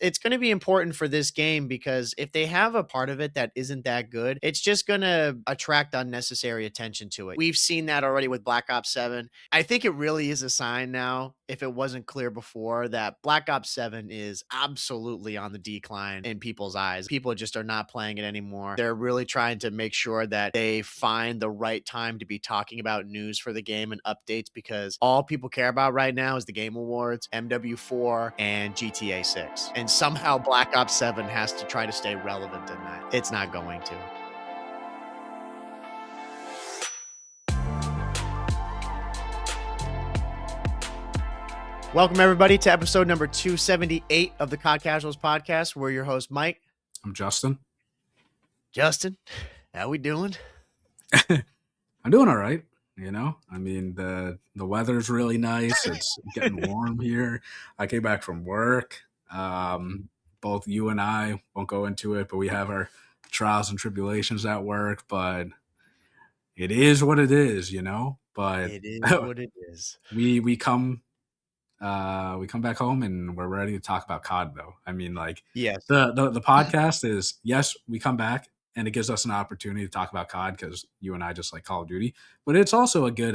it's going to be important for this game because if they have a part of it that isn't that good, it's just going to attract unnecessary attention to it. We've seen that already with Black Ops 7. I think it really is a sign now, if it wasn't clear before, that Black Ops 7 is absolutely on the decline in people's eyes. People just are not playing it anymore. They're really trying to make sure that they find the right time to be talking about news for the game and updates, because all people care about right now is the Game Awards, MW4, and GTA 6. And somehow Black Ops 7 has to try to stay relevant in that. It's not going to. Welcome, everybody, to episode number 278 of the COD Casuals podcast. We're your host, Mike. I'm Justin. Justin, how we doing? I'm doing all right. You know, I mean, the weather's really nice. It's getting warm here. I came back from work. Both you and I won't go into it, but we have our trials and tribulations at work. But it is what it is, you know. But It is what it is. we come back home and we're ready to talk about COD, though. I mean, like, Yes. the podcast is, yes, we come back and it gives us an opportunity to talk about COD because you and I just like Call of Duty, but it's also a good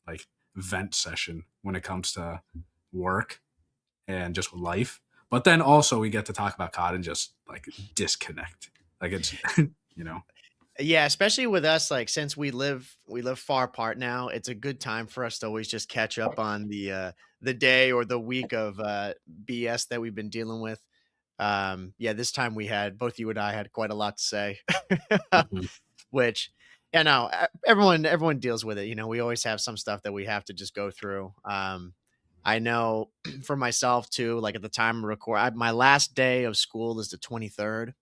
like vent session when it comes to work and just life. But then also we get to talk about COD and just like disconnect. Like, it's you know. Yeah, especially with us, like, since we live far apart now, it's a good time for us to always just catch up on the day or the week of BS that we've been dealing with. Yeah, this time both you and I had quite a lot to say. Mhm. Which, you know, everyone deals with it. You know, we always have some stuff that we have to just go through. I know for myself too, like, at the time of my last day of school is the 23rd.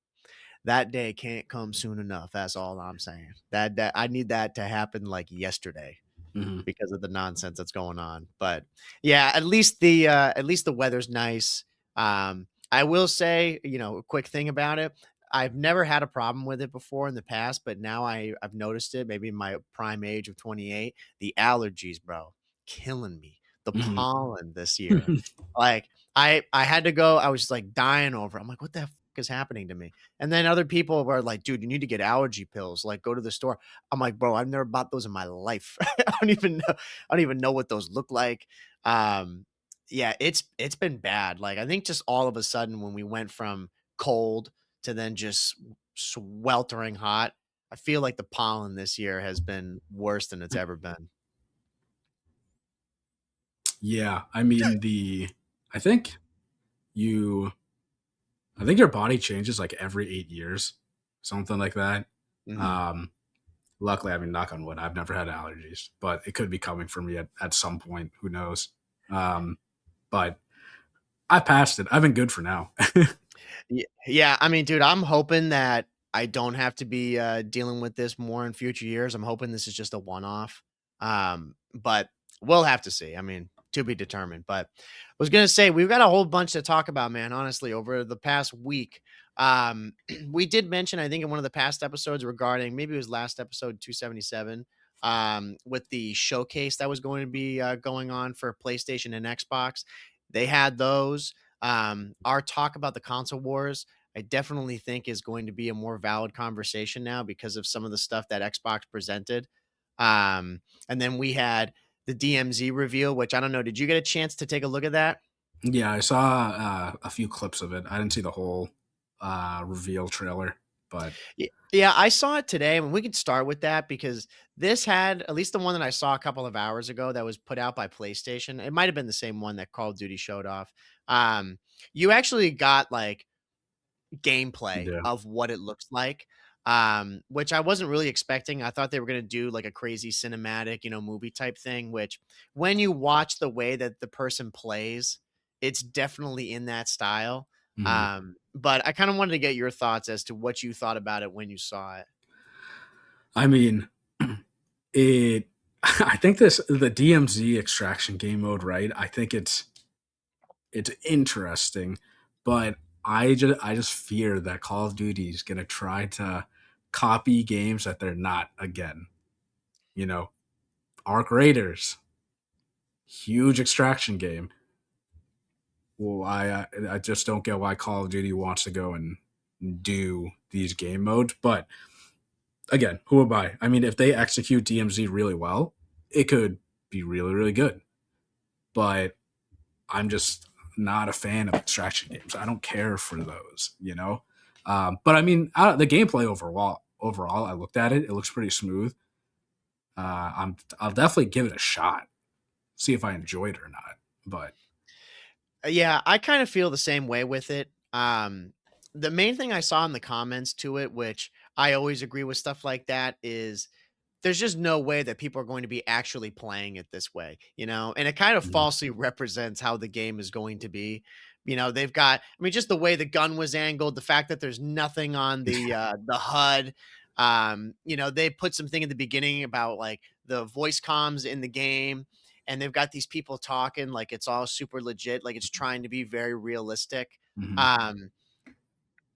That day can't come soon enough. That's all I'm saying. That I need that to happen like yesterday Mhm. because of the nonsense that's going on. But yeah, at least the weather's nice. I will say, you know, a quick thing about it. I've never had a problem with it before in the past, but now I've noticed it. Maybe in my prime age of 28, the allergies, bro, killing me. The Mhm. pollen this year, like I had to go. I was just like dying over it. I'm like, what the fuck is happening to me? And then other people were like, dude, you need to get allergy pills. Like, go to the store. I'm like, bro, I've never bought those in my life. I don't even know what those look like. Yeah, it's been bad. Like, I think just all of a sudden when we went from cold to then just sweltering hot, I feel like the pollen this year has been worse than it's ever been. Yeah, I mean, I think you I think your body changes like every 8 years, something like that. Mhm. Um, Luckily, I mean, knock on wood, I've never had allergies, but it could be coming for me at some point. Who knows? But I passed it. I've been good for now. Yeah, I mean, dude, I'm hoping that I don't have to be dealing with this more in future years. I'm hoping this is just a one-off. But we'll have to see. I mean, to be determined. But I was gonna say we've got a whole bunch to talk about, man. Honestly, over the past week, we did mention, I think, in one of the past episodes regarding, maybe it was last episode 277, with the showcase that was going to be going on for PlayStation and Xbox. They had those. Our talk about the console wars, I definitely think, is going to be a more valid conversation now because of some of the stuff that Xbox presented. And then we had the DMZ reveal, which I don't know. Did you get a chance to take a look at that? Yeah, I saw a few clips of it. I didn't see the whole reveal trailer, but Yeah, I saw it today. I mean, we could start with that because this had, at least the one that I saw a couple of hours ago that was put out by PlayStation. It might have been the same one that Call of Duty showed off. You actually got like gameplay yeah. of what it looks like, which I wasn't really expecting. I thought they were going to do like a crazy cinematic, you know, movie type thing, which when you watch the way that the person plays, it's definitely in that style. Mhm. But I kind of wanted to get your thoughts as to what you thought about it when you saw it. I mean, it. I think the DMZ extraction game mode, right? I think it's interesting, but I just fear that Call of Duty is gonna try to copy games that they're not again. You know, Arc Raiders, huge extraction game. well, I just don't get why Call of Duty wants to go and do these game modes. But again, who am I? I mean, if they execute DMZ really well, it could be really, really good. But I'm just not a fan of extraction games. I don't care for those, you know. But I mean, the gameplay overall, I looked at it. It looks pretty smooth. I'll definitely give it a shot, see if I enjoy it or not. But Yeah, I kind of feel the same way with it. The main thing I saw in the comments to it, which I always agree with stuff like that, is there's just no way that people are going to be actually playing it this way, you know? And it kind of Mhm. falsely represents how the game is going to be. You know, they've got I mean, just the way the gun was angled, the fact that there's nothing on the HUD. You know, they put something in the beginning about like the voice comms in the game, and they've got these people talking like it's all super legit, like it's trying to be very realistic. Mhm. Um,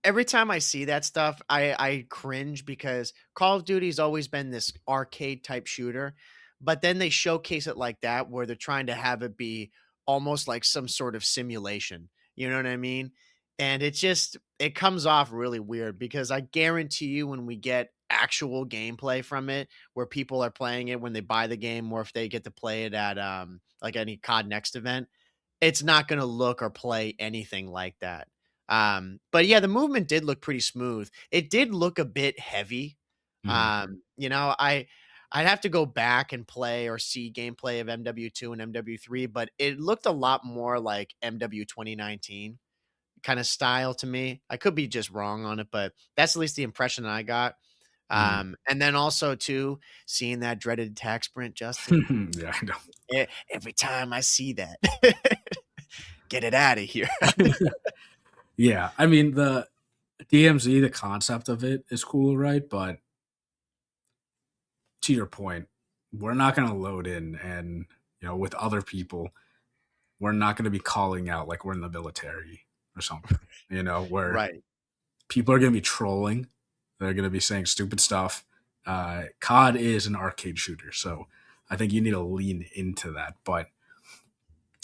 every time I see that stuff, I cringe because Call of Duty's always been this arcade type shooter, but then they showcase it like that where they're trying to have it be almost like some sort of simulation. You know what I mean? And it comes off really weird because I guarantee you when we get actual gameplay from it where people are playing it when they buy the game or if they get to play it at like any COD Next event, it's not gonna look or play anything like that. But yeah, the movement did look pretty smooth. It did look a bit heavy. Mhm. You know, I'd have to go back and play or see gameplay of MW2 and MW3, but it looked a lot more like MW 2019 kind of style to me. I could be just wrong on it, but that's at least the impression I got. Mhm. And then also too, seeing that dreaded attack sprint, Justin. Yeah, I know. Every time I see that, get it out of here. Yeah, I mean the DMZ, the concept of it is cool, right? But to your point, we're not going to load in and with other people, we're not going to be calling out like we're in the military or something. Where Right. people are going to be trolling, they're going to be saying stupid stuff. COD is an arcade shooter, so I think you need to lean into that. But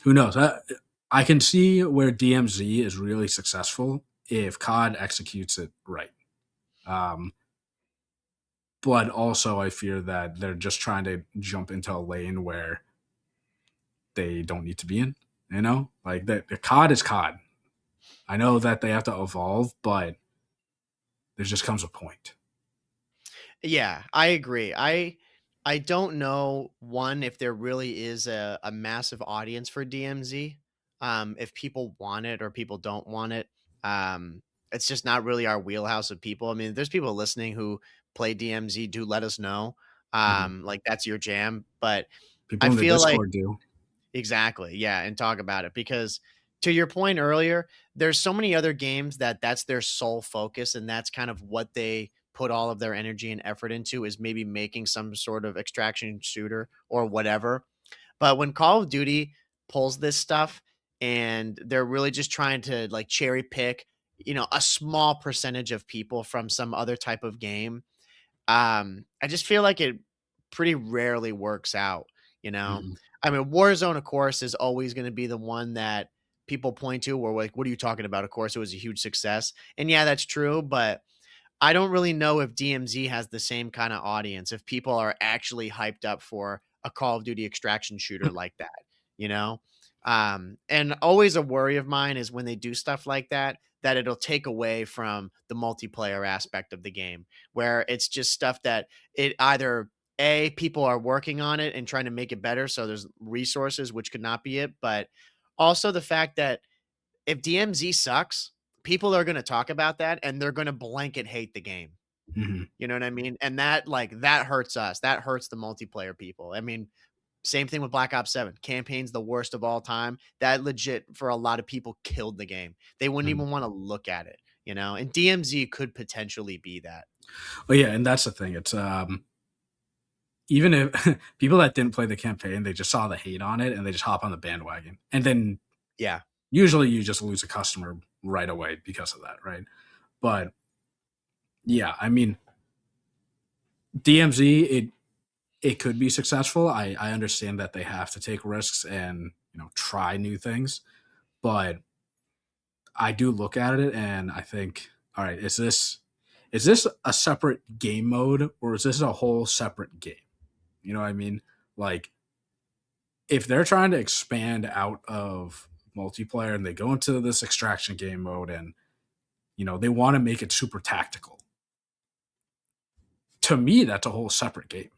who knows? I can see where DMZ is really successful if COD executes it right. Um, but also, I fear that they're just trying to jump into a lane where they don't need to be in. Like the COD is COD. I know that they have to evolve, but there just comes a point. Yeah, I agree. I don't know one if there really is a massive audience for DMZ. If people want it or people don't want it. It's just not really our wheelhouse of people. I mean, there's people listening who play DMZ, do let us know. Mhm. Like that's your jam. But I People in the feel like Discord do. exactly. Yeah, and talk about it because to your point earlier, there's so many other games that that's their sole focus and that's kind of what they put all of their energy and effort into is maybe making some sort of extraction shooter or whatever. But when Call of Duty pulls this stuff and they're really just trying to like cherry pick, a small percentage of people from some other type of game, I just feel like it pretty rarely works out, you know? Mhm. I mean, Warzone, of course, is always gonna be the one that people point to where like, "What are you talking about?" Of course, it was a huge success. And yeah, that's true, but I don't really know if DMZ has the same kind of audience, if people are actually hyped up for a Call of Duty extraction shooter like that, you know? And always a worry of mine is when they do stuff like that, that it'll take away from the multiplayer aspect of the game, where it's just stuff that it either people are working on it and trying to make it better, so there's resources, which could not be it, but also the fact that if DMZ sucks, people are gonna talk about that and they're gonna blanket hate the game. Mhm. You know what I mean? And that hurts us. That hurts the multiplayer people. I mean, same thing with Black Ops 7. Campaign's the worst of all time. That legit for a lot of people killed the game. They wouldn't Mhm. even want to look at it, you know? And DMZ could potentially be that. Oh yeah, and that's the thing. It's even if people that didn't play the campaign, they just saw the hate on it and they just hop on the bandwagon. And then Yeah. usually you just lose a customer right away because of that, right? But yeah, I mean DMZ it could be successful. I understand that they have to take risks and try new things, but I do look at it and I think, all right, is this a separate game mode or is this a whole separate game? You know what I mean? Like if they're trying to expand out of multiplayer and they go into this extraction game mode and they want to make it super tactical. To me, that's a whole separate game.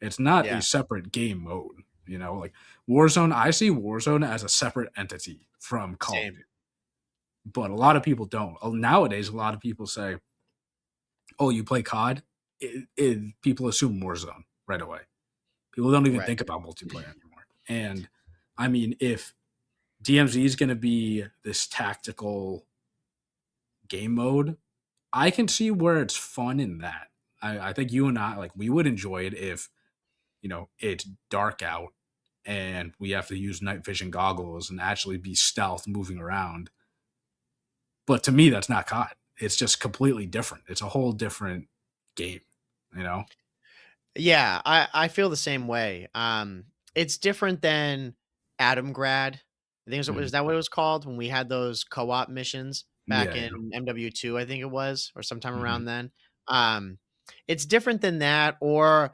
It's not a Yeah, separate game mode. Like Warzone, I see Warzone as a separate entity from Call of same. Duty. But a lot of people don't. Nowadays, a lot of people say, "Oh, you play COD?" People assume Warzone right away. People don't even Right. think about multiplayer anymore. And I mean, if DMZ is going to be this tactical game mode, I can see where it's fun in that. I think you and I like we would enjoy it if it's dark out and we have to use night vision goggles and actually be stealth moving around. But to me, that's not COD. It's just completely different. It's a whole different game, you know? Yeah, I feel the same way. It's different than Adam Grad. I think Mhm. is that what it was called when we had those co-op missions back Yeah, in yeah. MW2, I think it was, or sometime Mhm. around then. Um, it's different than that, or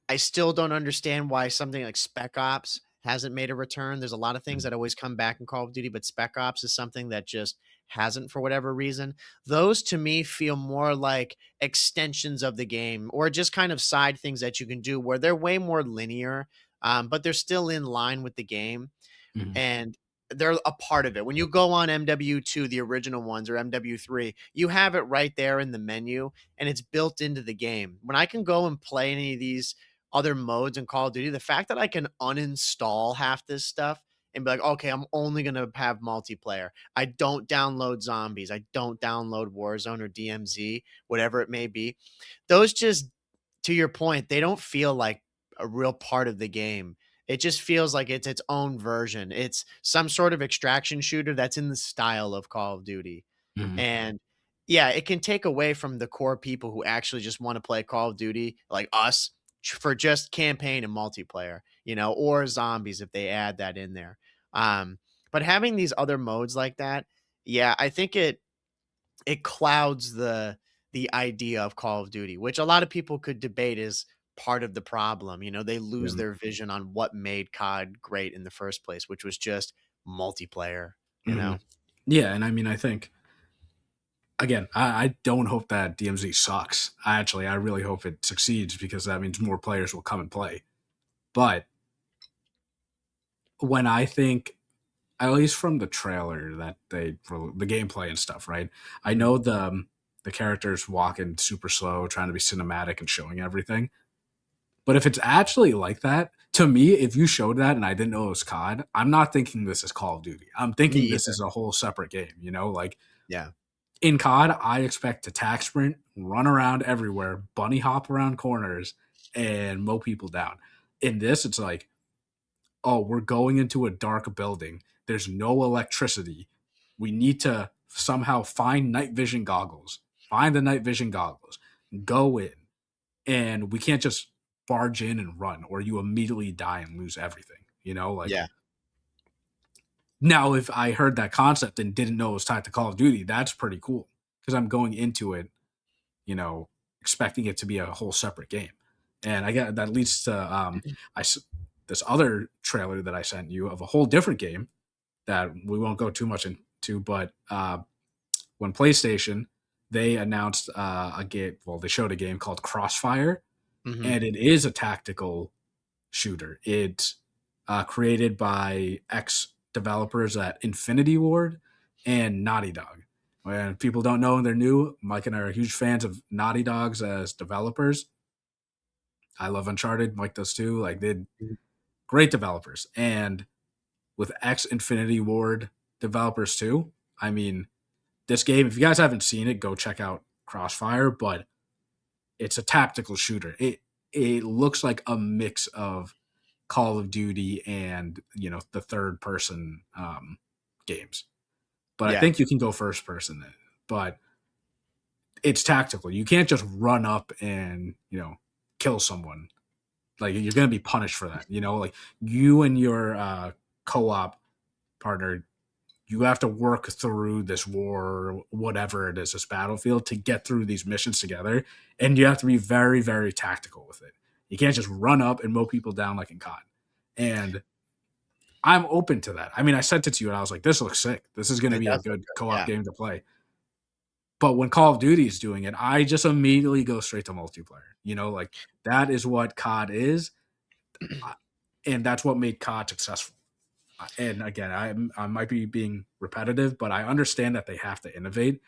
I still don't understand why something like Spec Ops hasn't made a return. There's a lot of things Mhm. that always come back in Call of Duty, but Spec Ops is something that just hasn't for whatever reason. Those to me feel more like extensions of the game or just kind of side things that you can do where they're way more linear, but they're still in line with the game Mhm. and they're a part of it. When you go on MW2, the original ones, or MW3, you have it right there in the menu and it's built into the game. When I can go and play any of these other modes in Call of Duty, the fact that I can uninstall half this stuff and be like, okay, I'm only going to have multiplayer. I don't download zombies. I don't download Warzone or DMZ, whatever it may be. Those just, to your point, they don't feel like a real part of the game. It just feels like it's its own version. It's some sort of extraction shooter that's in the style of Call of Duty. Mhm. And yeah, it can take away from the core people who actually just want to play Call of Duty, like us, for just campaign and multiplayer, or zombies if they add that in there. But having these other modes like that, yeah, I think it clouds the idea of Call of Duty, which a lot of people could debate is part of the problem. They Yeah. lose their vision on what made COD great in the first place, which was just multiplayer, you Mhm. know? Yeah, and I mean, I think again, I don't hope that DMZ sucks. I really hope it succeeds because that means more players will come and play. But when I think, at least from the trailer that for the gameplay and stuff, right? I Mhm. know the characters walking super slow, trying to be cinematic and showing everything. But if it's actually like that, to me, if you showed that and I didn't know it was COD, I'm not thinking this is Call of Duty. I'm Me thinking this either. is a whole separate game. Like Yeah. in COD, I expect to tack sprint, run around everywhere, bunny hop around corners, and mow people down. In this, it's like, oh, we're going into a dark building. There's no electricity. We need to somehow find night vision goggles. Find the night vision goggles. Go in. And we can't just barge in and run or you immediately die and lose everything. Like Yeah. now if I heard that concept and didn't know it was tied to Call of Duty, that's pretty cool because I'm going into it, you know, expecting it to be a whole separate game. And I got that leads to I this other trailer that I sent you of a whole different game that we won't go too much into, but when PlayStation they announced a game, well, they showed a game called Crossfire, Mhm. and it is a tactical shooter. It's created by ex developers at Infinity Ward and Naughty Dog. When people don't know and they're new, Mike and I are huge fans of Naughty Dogs as developers. I love Uncharted. Mike does too. Like they're Mhm. great developers, and with ex Infinity Ward developers too. I mean, this game. If you guys haven't seen it, go check out Crossfire. But it's a tactical shooter. It looks like a mix of Call of Duty and the third person games. But I Yeah. think you can go first person. But it's tactical. You can't just run up and kill someone. Like you're gonna be punished for that. Like you and your co-op partner you have to work through this war or whatever it is, this battlefield, to get through these missions together. And you have to be very, very tactical with it. You can't just run up and mow people down like in COD. And I'm open to that. I mean, I sent it to you and I was like, this looks sick. This is going to It be a does look good good. co op Yeah. game to play. But when Call of Duty is doing it, I just immediately go straight to multiplayer. Like that is what COD is. I- And that's what made COD successful. And again, I might be being repetitive, but I understand that they have to innovate.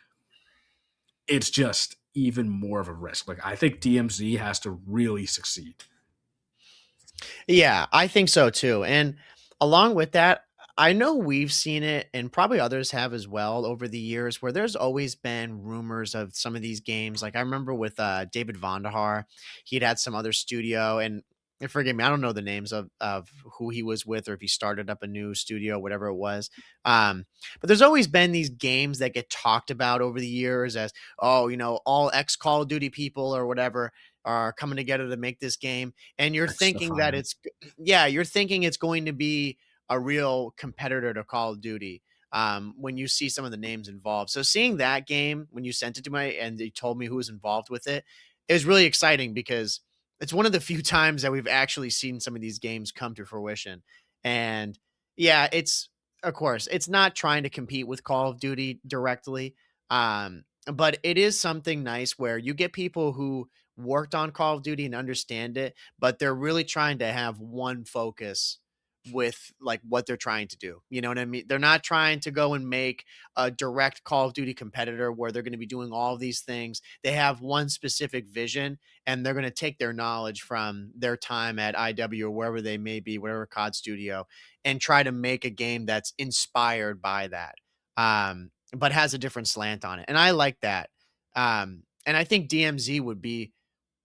It's just even more of a risk. Like I think DMZ has to really succeed. Yeah, I think so too. And along with that, I know we've seen it and probably others have as well over the years where there's always been rumors of some of these games. Like I remember with David Vonderhaar, he'd had some other studio and forgive me, I don't know the names of who he was with or if he started up a new studio, whatever it was. But there's always been these games that get talked about over the years as, oh, all ex Call of Duty people or whatever are coming together to make this game and you're X thinking that Defiant. it's yeah, you're thinking it's going to be a real competitor to Call of Duty when you see some of the names involved. So seeing that game when you sent it to me and they told me who was involved with it is really exciting because it's one of the few times that we've actually seen some of these games come to fruition. And yeah, it's of course it's not trying to compete with Call of Duty directly. But it is something nice where you get people who worked on Call of Duty and understand it, but they're really trying to have one focus with like what they're trying to do. You know what I mean? They're not trying to go and make a direct Call of Duty competitor where they're going to be doing all of these things. They have one specific vision and they're going to take their knowledge from their time at IW or wherever they may be, whatever COD studio, and try to make a game that's inspired by that. But has a different slant on it. And I like that. And I think DMZ would be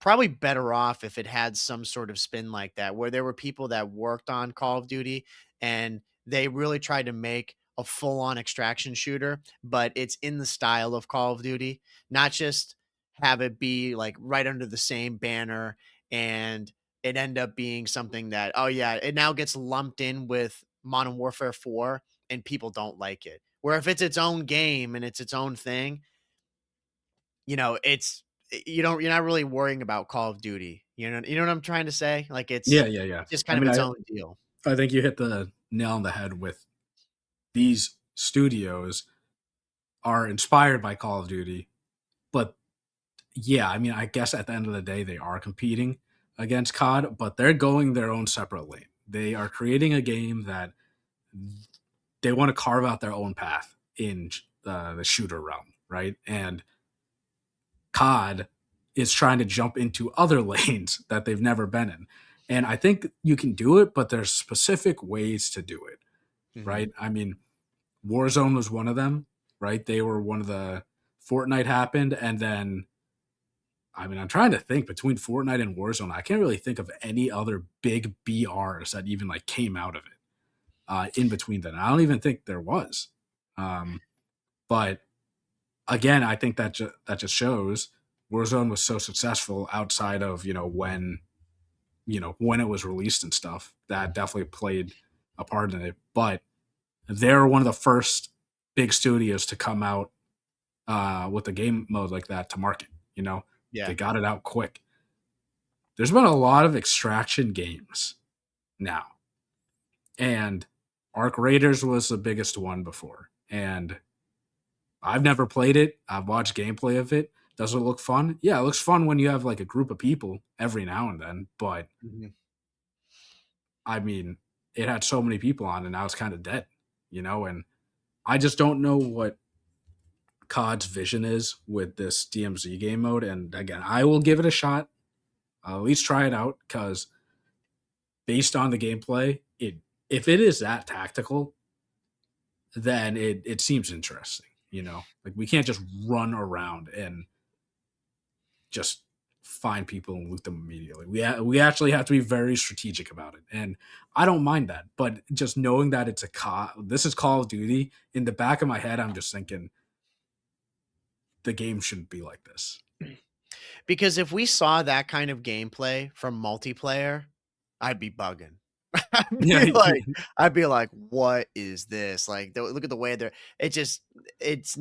probably better off if it had some sort of spin like that, where there were people that worked on Call of Duty and they really tried to make a full on extraction shooter, but it's in the style of Call of Duty, not just have it be like right under the same banner and it end up being something that, oh yeah, it now gets lumped in with Modern Warfare 4 and people don't like it. Where if it's its own game and it's its own thing, it's you're not really worrying about Call of Duty. You know what I'm trying to say? Like Yeah, yeah, yeah. it's just I kind of mean, its I own deal. I think you hit the nail on the head with these studios are inspired by Call of Duty, but yeah, I mean, I guess at the end of the day, they are competing against COD, but they're going their own separate lane. They are creating a game that they want to carve out their own path in the shooter realm, right? And COD is trying to jump into other lanes that they've never been in. And I think you can do it, but there's specific ways to do it, Mhm. right? I mean, Warzone was one of them, right? They were one of the Fortnite happened, and then I mean, I'm trying to think between Fortnite and Warzone. I can't really think of any other big BRs that even like came out of it in between then. I don't even think there was. Um, but again, I think that just shows Warzone was so successful outside of when it was released and stuff. That definitely played a part in it. But they're one of the first big studios to come out with a game mode like that to market. They Yeah. got it out quick. There's been a lot of extraction games now, and Arc Raiders was the biggest one before. And I've never played it. I've watched gameplay of it. Does it look fun? Yeah, it looks fun when you have like a group of people every now and then. But Mhm. I mean, it had so many people on, and now it's kind of dead. And I just don't know what COD's vision is with this DMZ game mode. And again, I will give it a shot. I'll at least try it out because based on the gameplay, it if it is that tactical, then it seems interesting. Like we can't just run around and just find people and loot them immediately. We actually have to be very strategic about it, and I don't mind that. But just knowing that this is Call of Duty in the back of my head, I'm just thinking the game shouldn't be like this. Because if we saw that kind of gameplay from multiplayer, I'd be bugging. I'd Yeah, be like I'd be like, "What is this?" Like, look at the way they're it just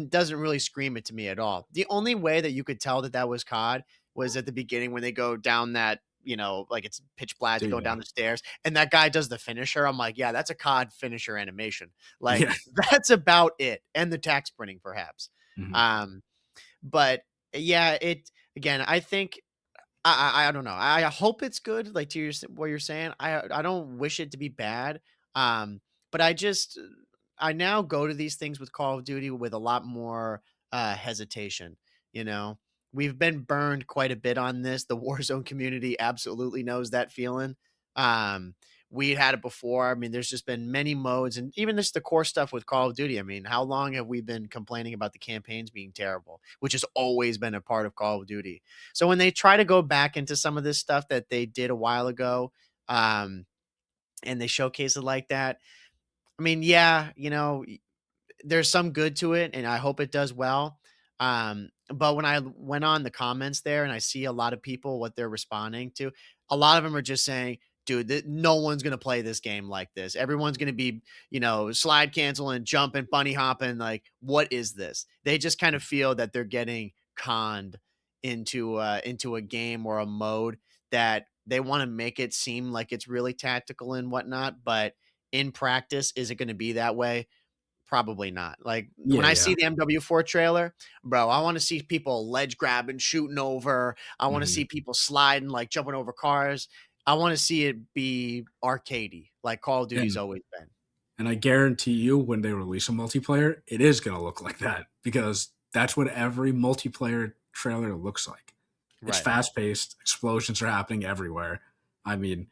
doesn't really scream it to me at all. The only way that you could tell that that was COD was at the beginning when they go down that, like it's pitch black, they go yeah, down the stairs, and that guy does the finisher. I'm like, "Yeah, that's a COD finisher animation." Like, yeah. that's about it, and the tax printing perhaps. Mhm. Um, but yeah, again, I think I don't know. I hope it's good, like, to what you're saying. I don't wish it to be bad, but I now go to these things with Call of Duty with a lot more, hesitation, you know? We've been burned quite a bit on this. The Warzone community absolutely knows that feeling. Um, we had it before. I mean, there's just been many modes and even just the core stuff with Call of Duty. I mean, how long have we been complaining about the campaigns being terrible, which has always been a part of Call of Duty? So when they try to go back into some of this stuff that they did a while ago, um, and they showcase it like that, I mean, yeah, there's some good to it, and I hope it does well. But when I went on the comments there and I see a lot of people what they're responding to, a lot of them are just saying, "Dude, no one's gonna play this game like this. Everyone's gonna be, slide canceling, jumping, bunny hopping. Like, what is this?" They just kind of feel that they're getting conned into a game or a mode that they want to make it seem like it's really tactical and whatnot, but in practice, is it going to be that way? Probably not. Like, when Yeah, I yeah. see the MW4 trailer, bro, I wanna see people ledge grabbing, shooting over. I wanna Mhm. see people sliding, like, jumping over cars. I wanna see it be arcadey like Call of Duty's And always been. and I guarantee you when they release a multiplayer, it is gonna look like that because that's what every multiplayer trailer looks like. It's Right. fast paced, explosions are happening everywhere. I mean,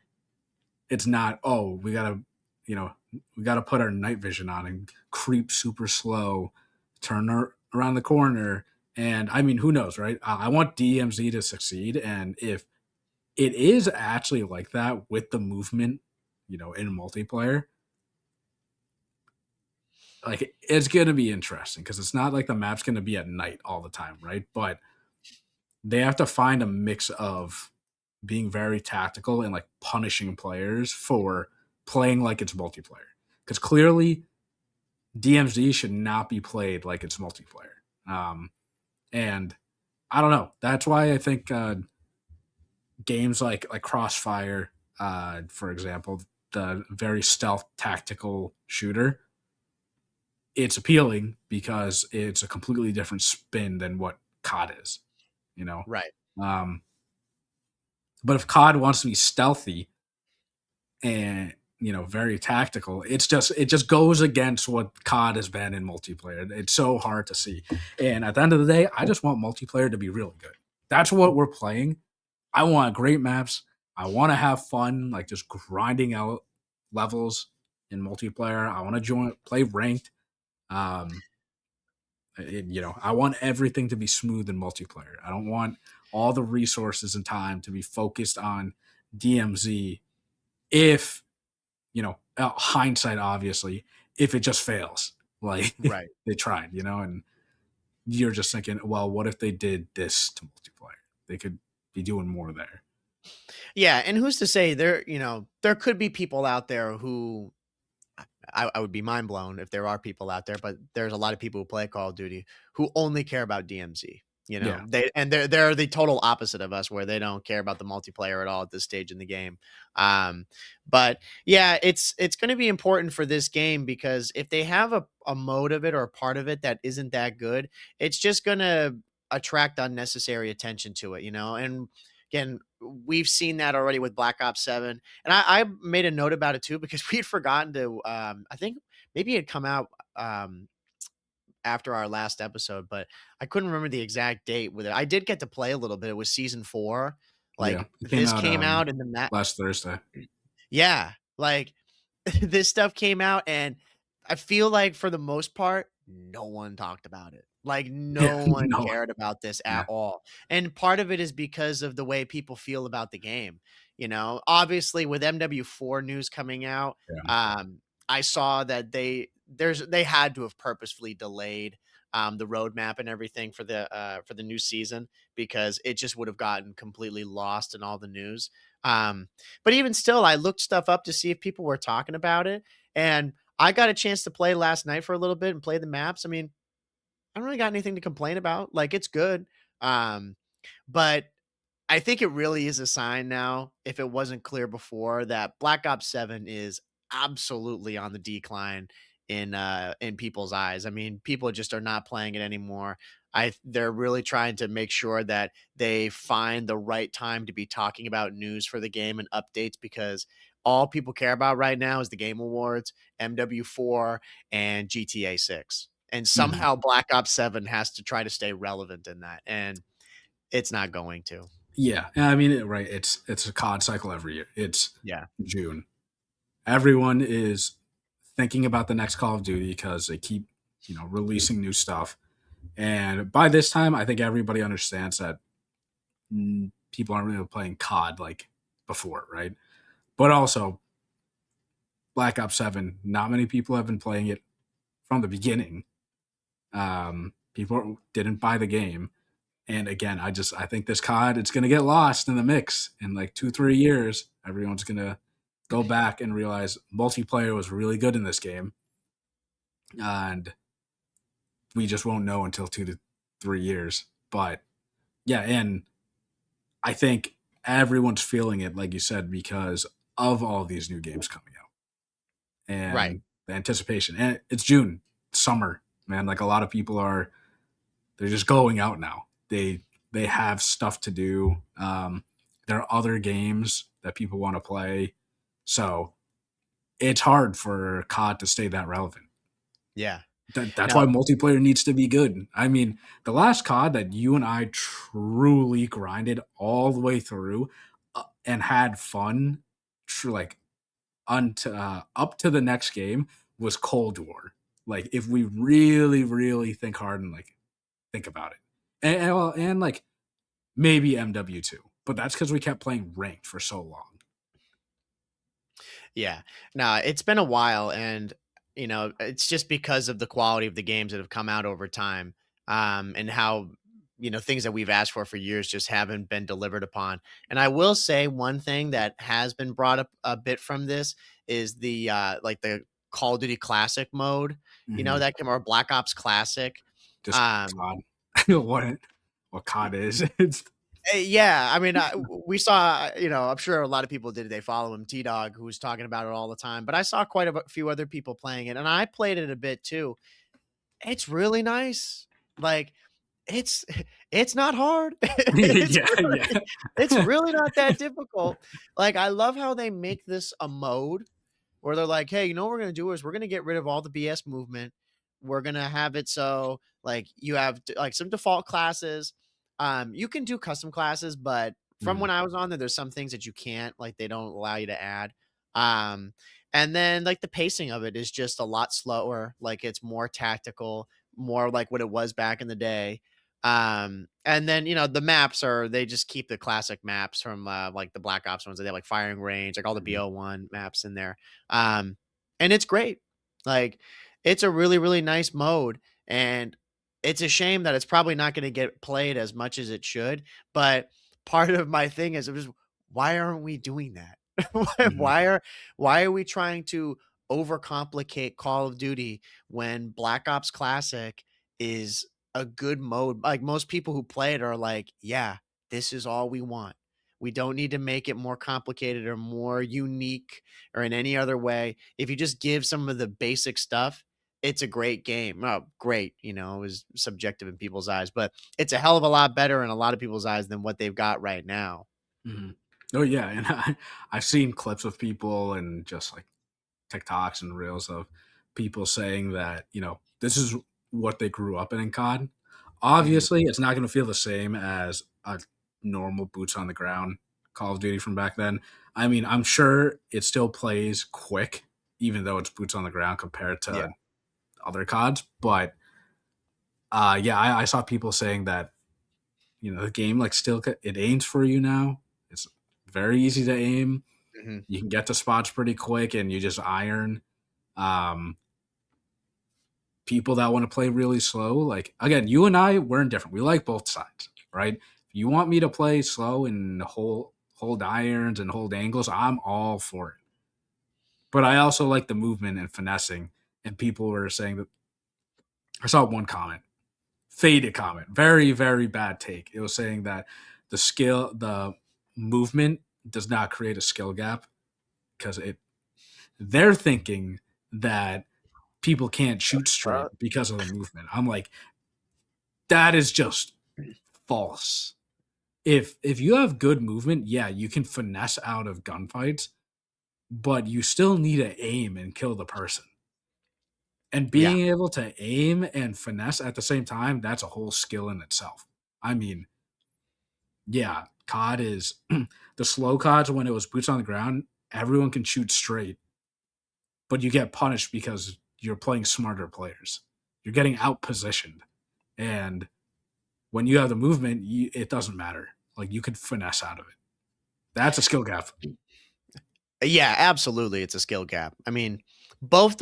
it's not, oh, you know, we gotta put our night vision on and creep super slow, around the corner. And I mean, who knows, right? I want DMZ to succeed. And if it is actually like that with the movement, in multiplayer, like it's gonna be interesting because it's not like the map's gonna be at night all the time, right? But they have to find a mix of being very tactical and like punishing players for playing like it's multiplayer. Because clearly DMZ should not be played like it's multiplayer. And I don't know. That's why I think games like Crossfire, for example, the very stealth tactical shooter, it's appealing because it's a completely different spin than what COD is, you know. Right. Um, but if COD wants to be stealthy and very tactical, it just goes against what COD has been in multiplayer. It's so hard to see. And at the end of the day, I just want multiplayer to be really good. That's what we're playing. I want great maps. I want to have fun, like just grinding out levels in multiplayer. I want to play ranked. Um, I want everything to be smooth in multiplayer. I don't want all the resources and time to be focused on DMZ. If hindsight, obviously, if it just fails, like Right. they tried, and you're just thinking, well, what if they did this to multiplayer? They could be doing more there. Yeah, and who's to say there could be people out there who I would be mind blown if there are people out there, but there's a lot of people who play Call of Duty who only care about DMZ. Yeah, They're the total opposite of us, where they don't care about the multiplayer at all at this stage in the game. Um, but yeah, it's going to be important for this game because if they have a mode of it or a part of it that isn't that good, it's just going to attract unnecessary attention to it. And again, we've seen that already with Black Ops 7. And I made a note about it too because we had forgotten to. I think maybe it had come out after our last episode, but I couldn't remember the exact date with it. I did get to play a little bit. It was season 4. yeah. Like, It came this out came out in the last Thursday. yeah, like, this stuff came out, and I feel like for the most part, no one talked about it. Like, Yeah, no one no, cared about this yeah, at all, and part of it is because of the way people feel about the game, Obviously, with MW4 news coming out, yeah. I saw that they had to have purposefully delayed, the roadmap and everything for the new season because it just would have gotten completely lost in all the news. Um, but even still, I looked stuff up to see if people were talking about it, and I got a chance to play last night for a little bit and play the maps. I mean, I don't really got anything to complain about. Like, it's good. Um, but I think it really is a sign now, if it wasn't clear before, that Black Ops 7 is absolutely on the decline in people's eyes. I mean, people just are not playing it anymore. They're really trying to make sure that they find the right time to be talking about news for the game and updates, because all people care about right now is the Game Awards, MW4, and GTA 6. And Mhm. somehow Black Ops 7 has to try to stay relevant in that. And it's not going to. Yeah, I mean, right. It's a COD cycle every year. It's Yeah. June. Everyone is thinking about the next Call of Duty because they keep, releasing new stuff. And by this time, I think everybody understands that people aren't really playing COD like before, right? But also, Black Ops 7, not many people have been playing it from the beginning. People didn't buy the game. And again, I think this COD, it's going to get lost in the mix in like 2-3 years. Everyone's going to go back and realize multiplayer was really good in this game. And we just won't know until 2 to 3 years. But yeah, and I think everyone's feeling it, like you said, because of all these new games coming out Right. and the anticipation. And it's June, summer, man. Like a lot of people they're just going out now. They have stuff to do. There are other games that people want to play, so it's hard for COD to stay that relevant. Yeah. That's why Now, multiplayer needs to be good. I mean, the last COD that you and I truly grinded all the way through and had fun, like up to the next game was Cold War. Like, if we really, really think hard and like think about it, and like maybe MW2, but that's because we kept playing ranked for so long. yeah. No, it's been a while, and it's just because of the quality of the games that have come out over time, and how things that we've asked for years just haven't been delivered upon. And I will say one thing that has been brought up a bit from this is the like the Call of Duty Classic mode. Mm-hmm. That came, or Black Ops Classic. Just Um, COD. What COD is? It's Yeah, I mean, we saw, I'm sure a lot of people did. They follow him, T Dog, who's talking about it all the time. But I saw quite a few other people playing it, and I played it a bit too. It's really nice. Like, it's it's not hard. yeah, yeah. It's really not that difficult. Like, I love how they make this a mode where they're like, "Hey, what we're gonna do is we're gonna get rid of all the BS movement. We're gonna have it so like you have like some default classes. You can do custom classes, but from Mhm, when I was on there, there's some things that you can't, like they don't allow you to add. Um, and then like the pacing of it is just a lot slower. Like it's more tactical, more like what it was back in the day. And then the maps they just keep the classic maps from like the Black Ops ones. They have like firing range, like all the mhm, BO1 maps in there. Um, and it's great. Like it's a really, really nice mode. And it's a shame that it's probably not going to get played as much as it should. But part of my thing is, it was, why aren't we doing that? mhm, why are why are we trying to overcomplicate Call of Duty when Black Ops Classic is a good mode? Like most people who play it are like, yeah, this is all we want. We don't need to make it more complicated or more unique or in any other way. If you just give some of the basic stuff, it's a great game. Oh, great, is subjective in people's eyes, but it's a hell of a lot better in a lot of people's eyes than what they've got right now. mhm. Oh yeah, and I've seen clips of people and just like TikToks and reels of people saying that this is what they grew up in COD. Mhm. Obviously, it's not going to feel the same as a normal boots on the ground Call of Duty from back then. I mean, I'm sure it still plays quick, even though it's boots on the ground compared Yeah. to other CODs. But yeah, I saw people saying that the game like still it aims for you now. It's very easy to aim. Mhm. You can get to spots pretty quick, and you just iron. Um, People that want to play really slow, like again, you and I, we're indifferent. We like both sides, right? If you want me to play slow and hold irons and hold angles, I'm all for it. But I also like the movement and finessing. And people were saying that I saw one comment, faded comment, very, very bad take. It was saying that the movement does not create a skill gap because they're thinking that people can't shoot Uh, straight because of the movement. I'm like, that is just false. If you have good movement, yeah, you can finesse out of gunfights, but you still need to aim and kill the person. And yeah, being able to aim and finesse at the same time, that's a whole skill in itself. I mean, yeah, COD is the slow CODs when it was boots on the ground, everyone can shoot straight, but you get punished because you're playing smarter players. You're getting out positioned. And when you have the movement, it doesn't matter. Like you could finesse out of it. That's a skill gap. yeah, absolutely, it's a skill gap. I mean, both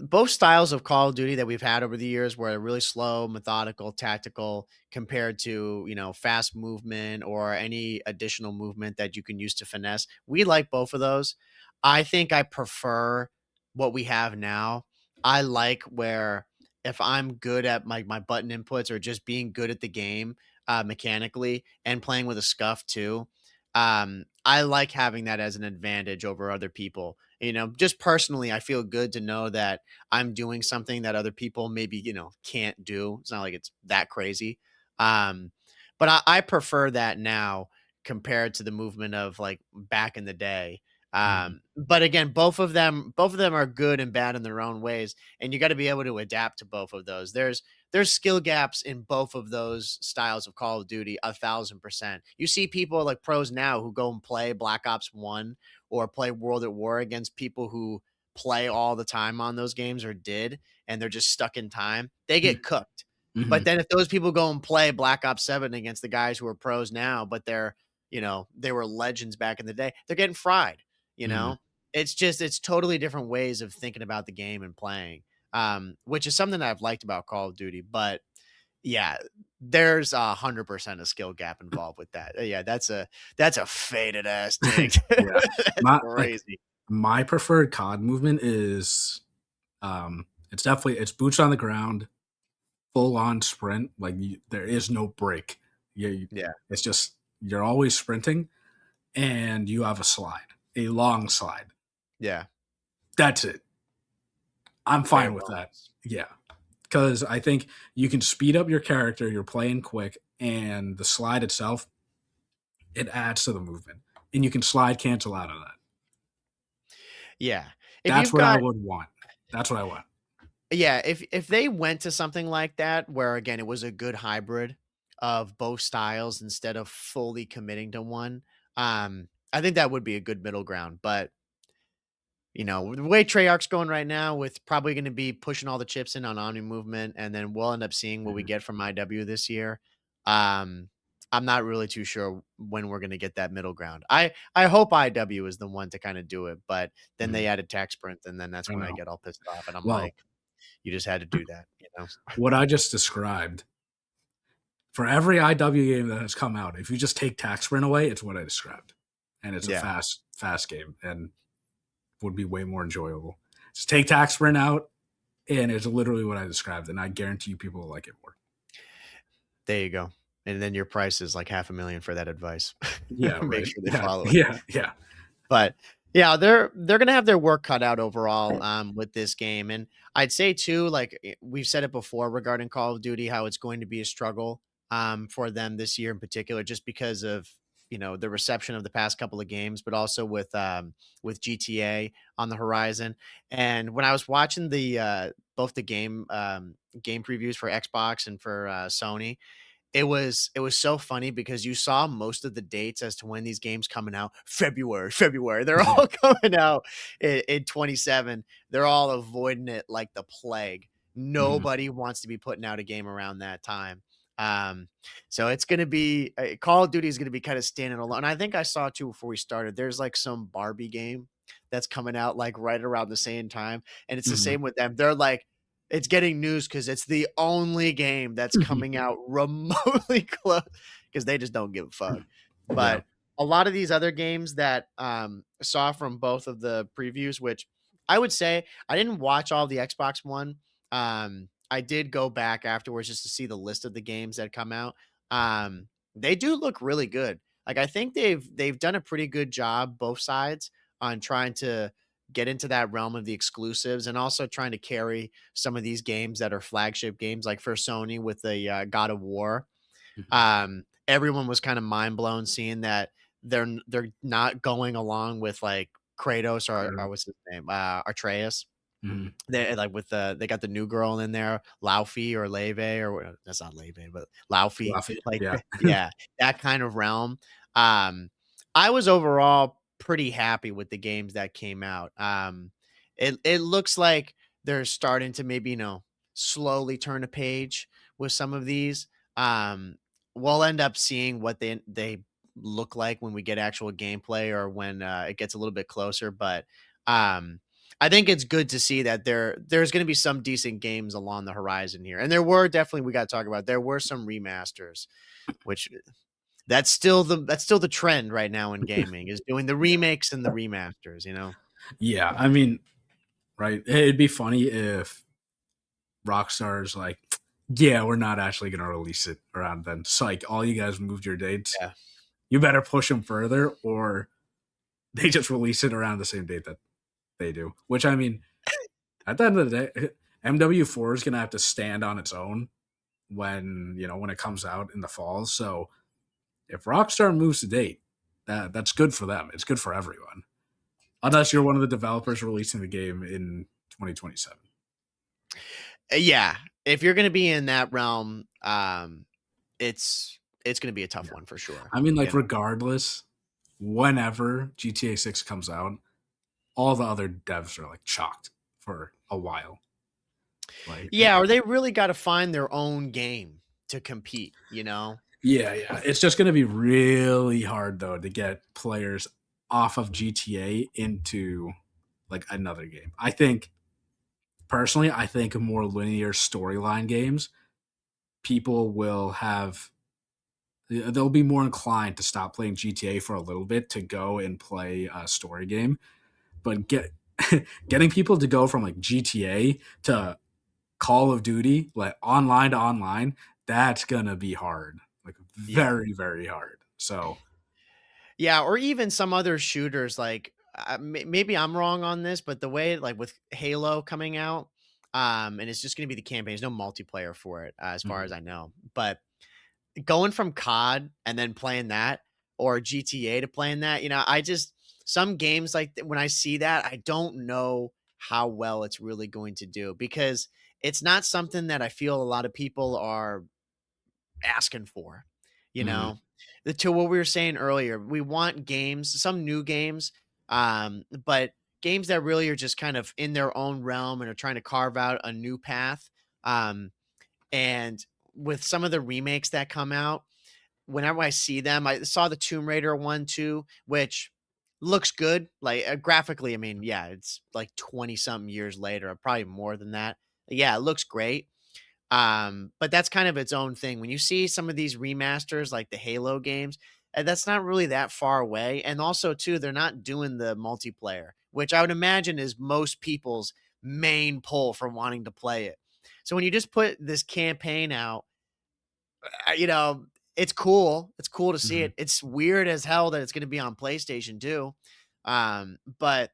both styles of Call of Duty that we've had over the years were really slow, methodical, tactical, compared to, fast movement or any additional movement that you can use to finesse. We like both of those. I think I prefer what we have now. I like where if I'm good at my button inputs or just being good at the game mechanically and playing with a scuff too, I like having that as an advantage over other people. Just personally, I feel good to know that I'm doing something that other people maybe, can't do. It's not like it's that crazy. Um, but I prefer that now compared to the movement of like back in the day. Mhm. But again, both of them are good and bad in their own ways, and you got to be able to adapt to both of those. There's skill gaps in both of those styles of Call of Duty, 1,000%. You see people like pros now who go and play Black Ops 1 or play World at War against people who play all the time on those games or did, and they're just stuck in time. They get cooked. But Mhm. then if those people go and play Black Ops 7 against the guys who are pros now, but they were legends back in the day, they're getting fried, you Mhm. know? It's totally different ways of thinking about the game and playing, which is something that I've liked about Call of Duty. But yeah, there's 100% a skill gap involved with that. Yeah, that's a faded ass take. Yeah. That's My like crazy. my preferred COD movement is it's boots on the ground, full on sprint. Like there is no break. Yeah, It's just you're always sprinting and you have a slide, a long slide. yeah, That's it. I'm bare fine with that. bones. Yeah. Because I think you can speed up your character, you're playing quick, and the slide itself, it adds to the movement. And you can slide cancel out of that. Yeah, if That's you've what I got would want. That's what I want. yeah, if they went to something like that, where again it was a good hybrid of both styles instead of fully committing to one, I think that would be a good middle ground. But the way Treyarch's going right now, with probably going to be pushing all the chips in on Omni Movement, and then we'll end up seeing what we Mhm. get from IW this year. Um, I'm not really too sure when we're going to get that middle ground. I hope IW is the one to kind of do it, but then they Mhm. added Tax Sprint, and then that's I when I know. get all pissed off, and I'm Well, like, you just had to do that. what I just described, for every IW game that has come out, if you just take tax sprint away, it's what I described. And it's a Yeah. fast game and would be way more enjoyable. Just take tax sprint out, and it's literally what I described. And I guarantee you people will like it more. There you go. And then your price is like 500,000 for that advice. Yeah, Make right. sure they Yeah, follow it. yeah, yeah. But yeah, they're gonna have their work cut out overall with this game. And I'd say too, like we've said it before regarding Call of Duty, how it's going to be a struggle for them this year in particular, just because of the reception of the past couple of games, but also with GTA on the horizon. And when I was watching the both the game previews for Xbox and for Sony, it was so funny because you saw most of the dates as to when these games coming out. February. They're all coming out in 27. They're all avoiding it like the plague. Mhm, Nobody wants to be putting out a game around that time. Um, so it's gonna be Call of Duty is gonna be kind of standing alone. And I think I saw too before we started. There's like some Barbie game that's coming out like right around the same time, and it's the mhm, same with them. They're like it's getting news because it's the only game that's mhm. coming out remotely close because they just don't give a fuck. Yeah. But a lot of these other games that saw from both of the previews, which I would say I didn't watch all the Xbox one. I did go back afterwards just to see the list of the games that come out. They do look really good. Like I think they've done a pretty good job both sides on trying to get into that realm of the exclusives and also trying to carry some of these games that are flagship games like for Sony with the God of War. Mhm. Everyone was kind of mind blown seeing that they're not going along with like Kratos or what's his name, Atreus. Mhm. They like with they got the new girl in there, Laufey or Leve or that's not Leve, but Laufey, Fluffy. like Yeah. yeah, that kind of realm. Um, I was overall pretty happy with the games that came out. It looks like they're starting to maybe slowly turn a page with some of these. Um, we'll end up seeing what they look like when we get actual gameplay or when it gets a little bit closer, but um I think it's good to see that there's going to be some decent games along the horizon here. And there were definitely we got to talk about. There were some remasters, which that's still the trend right now in gaming is doing the Yeah. remakes and the remasters. Yeah. I mean, right. It'd be funny if Rockstar's like, yeah, we're not actually going to release it around then. Psych, all you guys moved your dates. Yeah. You better push them further, or they just release it around the same date that they do. Which, I mean, at the end of the day, MW4 is going to have to stand on its own when it comes out in the fall. So if Rockstar moves the date, that's good for them. It's good for everyone. Unless you're one of the developers releasing the game in 2027. Yeah. If you're going to be in that realm, it's going to be a tough Yeah. one for sure. I mean, You like, know. regardless, whenever GTA 6 comes out, all the other devs are like shocked for a while. Like, Yeah, or they really got to find their own game to compete. yeah. It's just going to be really hard, though, to get players off of GTA into like another game. Personally, I think more linear storyline games, people will have they'll be more inclined to stop playing GTA for a little bit to go and play a story game. But getting people to go from like GTA to Call of Duty, like online to online, that's gonna be hard. Like Yeah. very, very hard. So Yeah, or even some other shooters like maybe I'm wrong on this, but the way like with Halo coming out, and it's just going to be the campaign. There's no multiplayer for it, as far as mhm, I know. But going from COD and then playing that, or GTA to playing that, I just some games like when I see that, I don't know how well it's really going to do because it's not something that I feel a lot of people are asking for, you mhm, know? To what we were saying earlier, we want games, some new games, but games that really are just kind of in their own realm and are trying to carve out a new path. Um, and with some of the remakes that come out, whenever I see them, I saw the Tomb Raider one too, which looks good. Like graphically, I mean, yeah, it's like 20 something years later, probably more than that. Yeah, it looks great. But that's kind of its own thing. When you see some of these remasters like the Halo games, that's not really that far away. And also, too, they're not doing the multiplayer, which I would imagine is most people's main pull for wanting to play it. So when you just put this campaign out, it's cool. It's cool to see mhm. it. It's weird as hell that it's going to be on PlayStation too. But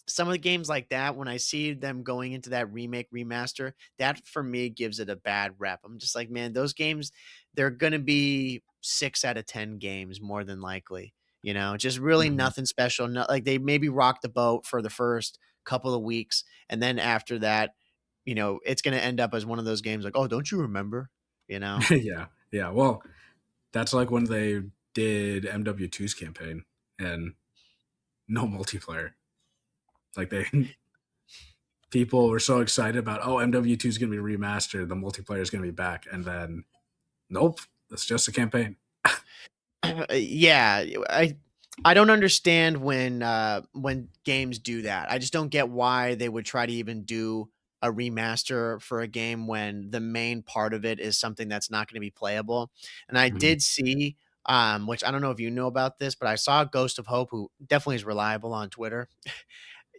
some of the games like that, when I see them going into that remake remaster, that for me gives it a bad rep. I'm just like, man, those games, they're gonna be 6 out of 10 games more than likely. Just really Mhm. nothing special. Not like they maybe rock the boat for the first couple of weeks, and then after that, it's gonna end up as one of those games like, oh, don't you remember? You know? Yeah. Well, that's like when they did MW2's campaign and no multiplayer. Like they people were so excited about, oh, MW2 is going to be remastered, the multiplayer is going to be back, and then nope, that's just a campaign. Yeah, I don't understand when games do that. I just don't get why they would try to even do a remaster for a game when the main part of it is something that's not going to be playable. And I Mhm. did see which I don't know if you know about this, but I saw Ghost of Hope, who definitely is reliable on Twitter.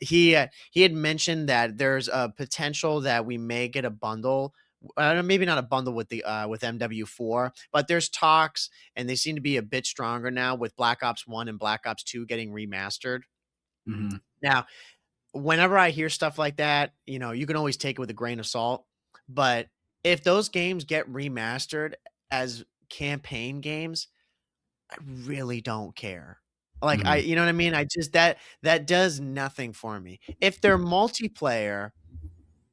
He had mentioned that there's a potential that we may get a bundle, maybe not a bundle with the with MW4, but there's talks, and they seem to be a bit stronger now with Black Ops 1 and Black Ops 2 getting remastered. Hmm. Now, whenever I hear stuff like that, you know, you can always take it with a grain of salt. But if those games get remastered as campaign games, I really don't care. Like, Hmm. you know what I mean? I just that does nothing for me. If they're multiplayer,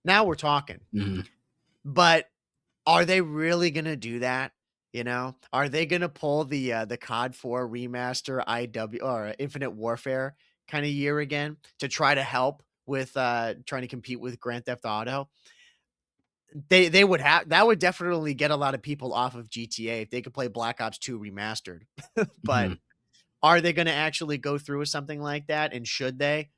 now we're talking. Hmm. But are they really gonna do that? You know? Are they gonna pull the COD 4 remaster IW or Infinite Warfare kinda year again to try to help with, trying to compete with Grand Theft Auto? They would have that would definitely get a lot of people off of GTA if they could play Black Ops 2 remastered. But Hmm. are they gonna actually go through with something like that, and should they?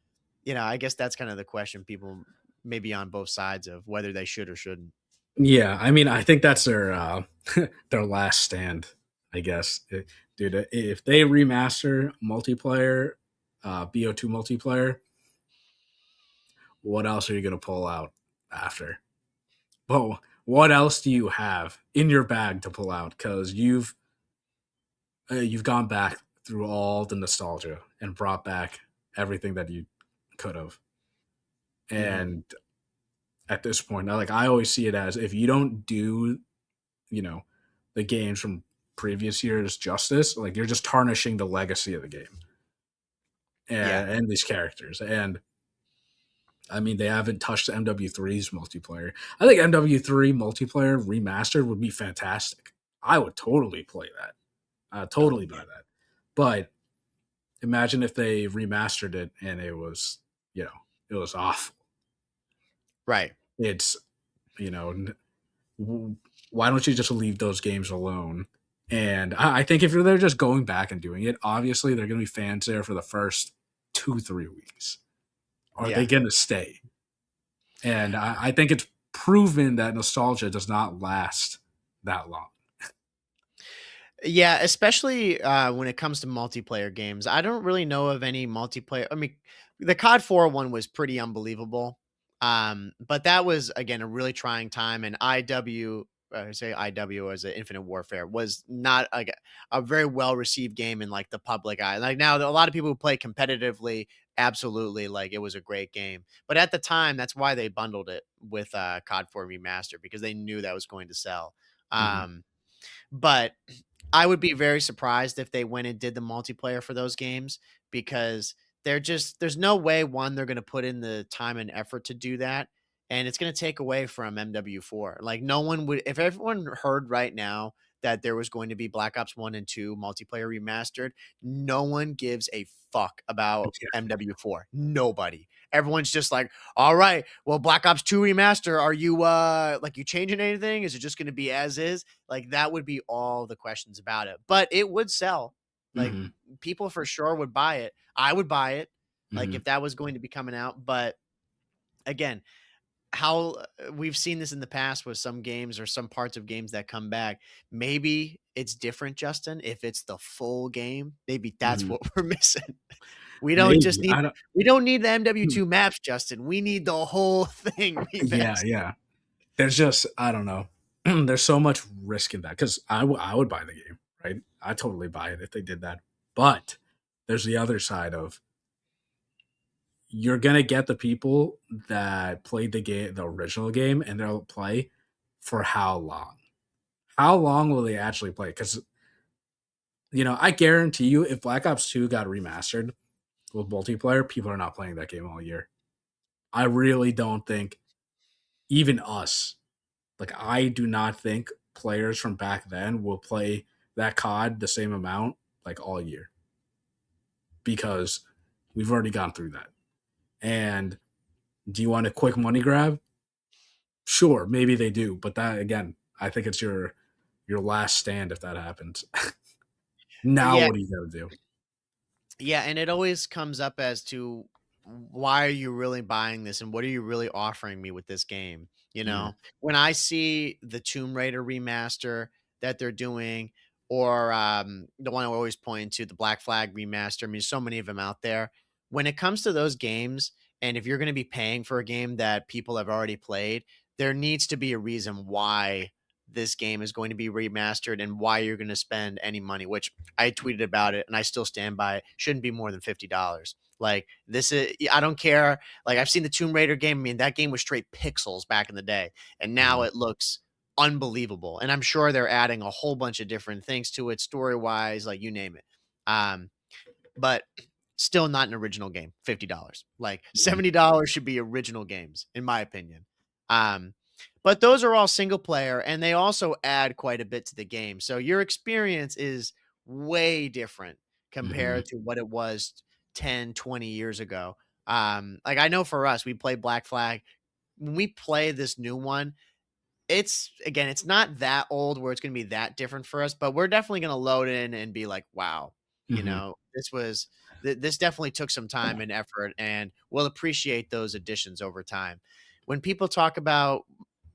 You know, I guess that's kind of the question people maybe on both sides of whether they should or shouldn't. Yeah, I mean, I think that's their their last stand, I guess. Dude, if they remaster multiplayer, BO2 multiplayer, what else are you gonna pull out after? Well, what else do you have in your bag to pull out? Because you've gone back through all the nostalgia and brought back everything that you could have. Mhm. And at this point, I always see it as if you don't do, you know, the games from previous years justice, like you're just tarnishing the legacy of the game Yeah. and these characters. And I mean, they haven't touched MW3's multiplayer. I think MW3 multiplayer remastered would be fantastic. I would totally play that. Oh, Totally buy yeah. that. But imagine if they remastered it and it was, you know, it was awful. Right. It's, you know, why don't you just leave those games alone? And I think if they're just going back and doing it, obviously they're going to be fans there for the first 2-3 weeks. Are they Yeah. going to stay? And I think it's proven that nostalgia does not last that long. Yeah, especially, when it comes to multiplayer games. I don't really know of any multiplayer I mean, the COD 4 one was pretty unbelievable, but that was, again, a really trying time, and say IW as a Infinite Warfare was not, like, a very well-received game in, like, the public eye. Like, now, a lot of people who play competitively, absolutely, like, it was a great game, but at the time, that's why they bundled it with, COD 4 Remastered because they knew that was going to sell, Hmm. but I would be very surprised if they went and did the multiplayer for those games because there's no way one they're going to put in the time and effort to do that, and it's going to take away from MW4. Like no one would if everyone heard right now that there was going to be Black Ops 1 and 2 multiplayer remastered, no one gives a fuck about Yeah. MW4. Nobody. Everyone's just like, "All right, well Black Ops 2 remaster, are you like you changing anything? Is it just going to be as is?" Like that would be all the questions about it. But it would sell. Like Hmm. people for sure would buy it. I would buy it. Like Hmm. if that was going to be coming out. But again, how we've seen this in the past with some games or some parts of games that come back. Maybe it's different, Justin. If it's the full game, maybe that's Hmm. what we're missing. We don't just Maybe need I don't. we don't need the Hmm. MW2 maps, Justin. We need the whole thing Yeah, remastered. yeah. There's just I don't know. There's so much risk in that because I would buy the game, right? I totally buy it if they did that. But there's the other side of you're gonna get the people that played the game, the original game, and they'll play for how long? How long will they actually play? Because I guarantee you, if Black Ops 2 got remastered with multiplayer, people are not playing that game all year. I really don't think even us, like I do not think players from back then will play that COD the same amount like all year because we've already gone through that. And do you want a quick money grab? Sure, maybe they do, but that again, I think it's your last stand if that happens. Now Yeah, what are you gonna do? yeah, and it always comes up as to why are you really buying this and what are you really offering me with this game? You Mhm. know, when I see the Tomb Raider remaster that they're doing, or the one I always point to, the Black Flag remaster. I mean, so many of them out there. When it comes to those games, and if you're going to be paying for a game that people have already played, there needs to be a reason why this game is going to be remastered and why you're going to spend any money, which I tweeted about it and I still stand by it. Shouldn't be more than $50. Like, this is, I don't care. Like, I've seen the Tomb Raider game. I mean, that game was straight pixels back in the day, and now Mhm. it looks unbelievable. And I'm sure they're adding a whole bunch of different things to it, story wise, like you name it. Um, but still not an original game. $50, like Mhm. $70 should be original games, in my opinion. Um, but those are all single player, and they also add quite a bit to the game. So your experience is way different Mhm. compared to what it was 10, 20 years ago. Like, I know for us, we play Black Flag. When we play this new one, it's, again, it's not that old where it's gonna be that different for us, but we're definitely gonna load in and be like, "Wow, Mhm. this definitely took some time and effort, and we'll appreciate those additions over time." When people talk about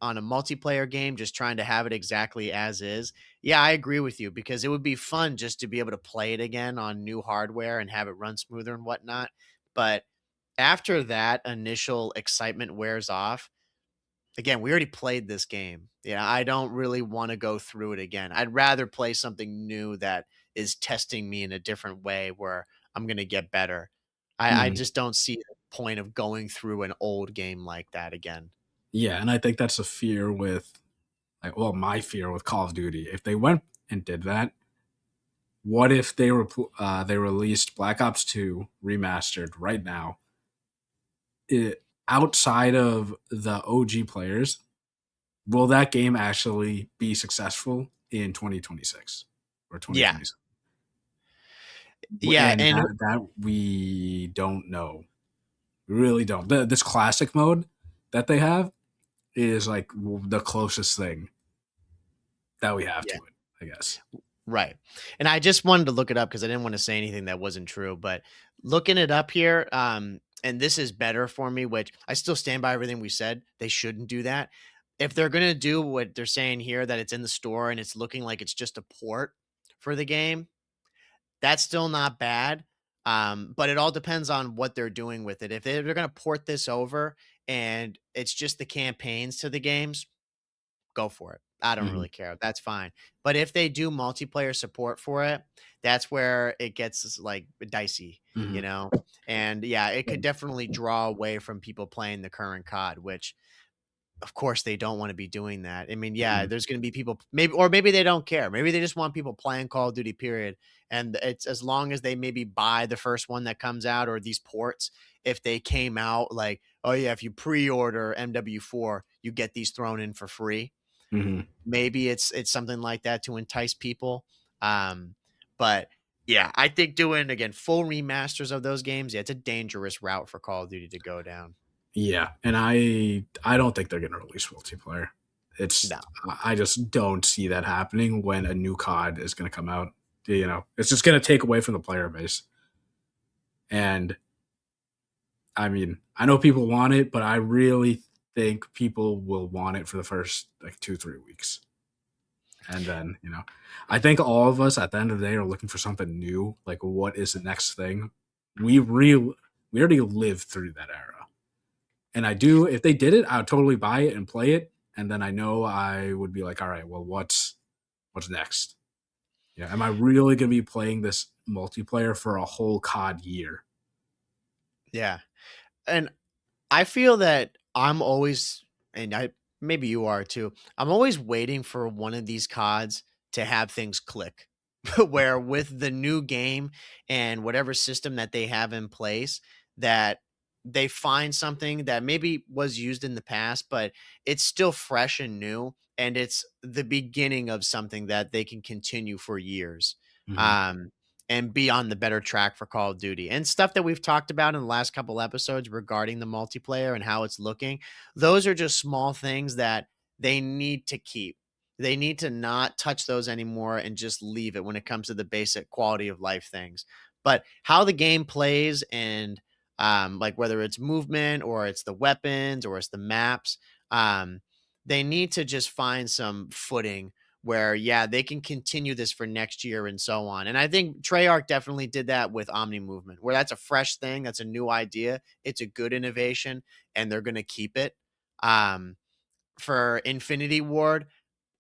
on a multiplayer game, just trying to have it exactly as is, yeah, I agree with you because it would be fun just to be able to play it again on new hardware and have it run smoother and whatnot, but after that initial excitement wears off, again, we already played this game. Yeah, I don't really want to go through it again. I'd rather play something new that is testing me in a different way where I'm going to get better. I Mhm. just don't see the point of going through an old game like that again. Yeah, and I think that's a fear with, like, well, my fear with Call of Duty. If they went and did that, what if they released Black Ops 2 remastered right now? Outside of the OG players, will that game actually be successful in 2026 or Yeah. 2027? Yeah. And And that we don't know. We really don't. This classic mode that they have is like the closest thing that we have yeah. to it, I guess. Right. And I just wanted to look it up because I didn't want to say anything that wasn't true. But looking it up here, and this is better for me, which I still stand by everything we said. They shouldn't do that. If they're gonna do what they're saying here, that it's in the store and it's looking like it's just a port for the game, that's still not bad. But it all depends on what they're doing with it. If they're gonna port this over and it's just the campaigns to the games, go for it. I don't Hmm. really care. That's fine. But if they do multiplayer support for it, that's where it gets like dicey, Hmm. you know? And yeah, it could definitely draw away from people playing the current COD, which of course they don't want to be doing that. I mean, yeah, Hmm. there's going to be people maybe, or maybe they don't care. Maybe they just want people playing Call of Duty period. And it's as long as they maybe buy the first one that comes out or these ports, if they came out like, oh yeah, if you pre-order MW4, you get these thrown in for free. Hmm. Maybe it's something like that to entice people. Um, but yeah, I think doing again full remasters of those games, yeah, it's a dangerous route for Call of Duty to go down. Yeah, and I don't think they're going to release multiplayer. It's No. I just don't see that happening when a new COD is going to come out. It's just going to take away from the player base. And I mean, I know people want it, but I really think people will want it for the first like 2-3 weeks. And then, I think all of us at the end of the day are looking for something new. Like, what is the next thing? We already lived through that era. And I do, if they did it, I would totally buy it and play it. And then I know I would be like, all right, well, what's next? Yeah. Am I really gonna be playing this multiplayer for a whole COD year? Yeah. And I feel that I'm always, and I maybe you are too. I'm always waiting for one of these CODs to have things click. Where with the new game and whatever system that they have in place, that they find something that maybe was used in the past, but it's still fresh and new, and it's the beginning of something that they can continue for years. Hmm. Um, and be on the better track for Call of Duty. And stuff that we've talked about in the last couple episodes regarding the multiplayer and how it's looking, those are just small things that they need to keep. They need to not touch those anymore and just leave it when it comes to the basic quality of life things. But how the game plays and like whether it's movement or it's the weapons or it's the maps, um, they need to just find some footing where, yeah, they can continue this for next year and so on. And I think Treyarch definitely did that with Omni Movement, where that's a fresh thing, that's a new idea, it's a good innovation, and they're going to keep it. Um, for Infinity Ward,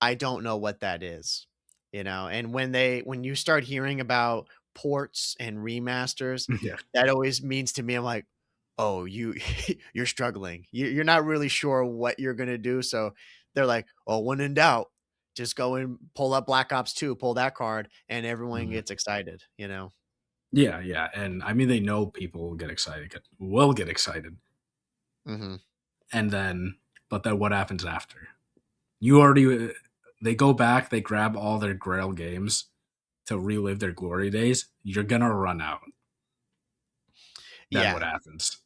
I don't know what that is, you know. And when you start hearing about ports and remasters, Yeah. that always means to me, I'm like, oh, you're struggling. You're not really sure what you're gonna do. So they're like, oh, when in doubt, just go and pull up Black Ops 2, pull that card, and everyone Mhm. gets excited, you know. Yeah, yeah, and I mean, they know people will get excited, Hmm. and then but then what happens after? You already they go back, they grab all their Grail games to relive their glory days. You're gonna run out. Then what Yeah. happens?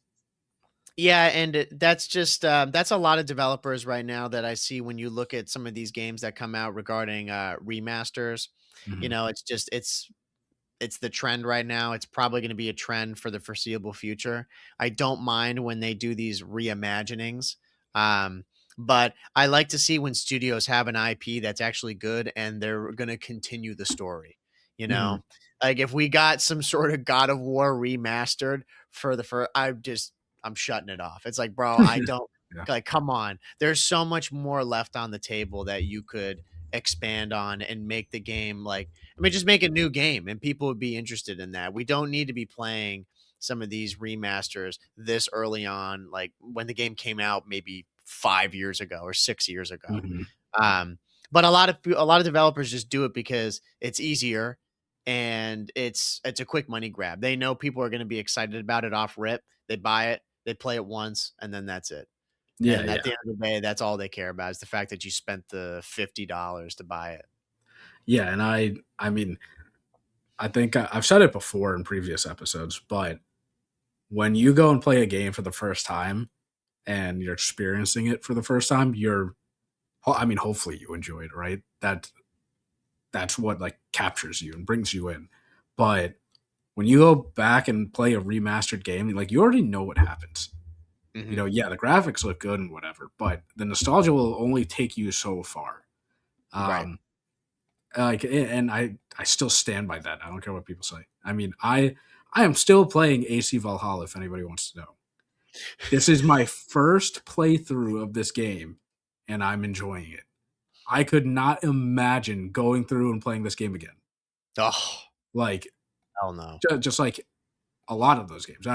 Yeah, and that's just that's a lot of developers right now that I see when you look at some of these games that come out regarding remasters. You Mhm, know, it's the trend right now. It's probably going to be a trend for the foreseeable future. I don't mind when they do these reimaginings. Um, but I like to see when studios have an IP that's actually good and they're going to continue the story. You mhm. know, like if we got some sort of God of War remastered for the first, I'm shutting it off. It's like, bro, I don't Yeah. like, come on. There's so much more left on the table that you could expand on and make the game like, I mean, just make a new game and people would be interested in that. We don't need to be playing some of these remasters this early on, like when the game came out maybe 5 years ago or 6 years ago. Mhm. Um, but a lot of developers just do it because it's easier and it's a quick money grab. They know people are going to be excited about it off rip. They buy it, they play it once, and then that's it. Yeah, And at yeah. the end of the day, that's all they care about is the fact that you spent the $50 to buy it. Yeah, and I mean, I think I've said it before in previous episodes, but when you go and play a game for the first time and you're experiencing it for the first time, I mean, hopefully you enjoy it, right? That's what like captures you and brings you in. But when you go back and play a remastered game, like you already know what happens. You Hmm. know, yeah, the graphics look good and whatever, but the nostalgia will only take you so far. Right. Um, like, and I still stand by that. I don't care what people say. I mean, I am still playing AC Valhalla. If anybody wants to know, this is my first playthrough of this game, and I'm enjoying it. I could not imagine going through and playing this game again. Oh, Like hell no. just like a lot of those games.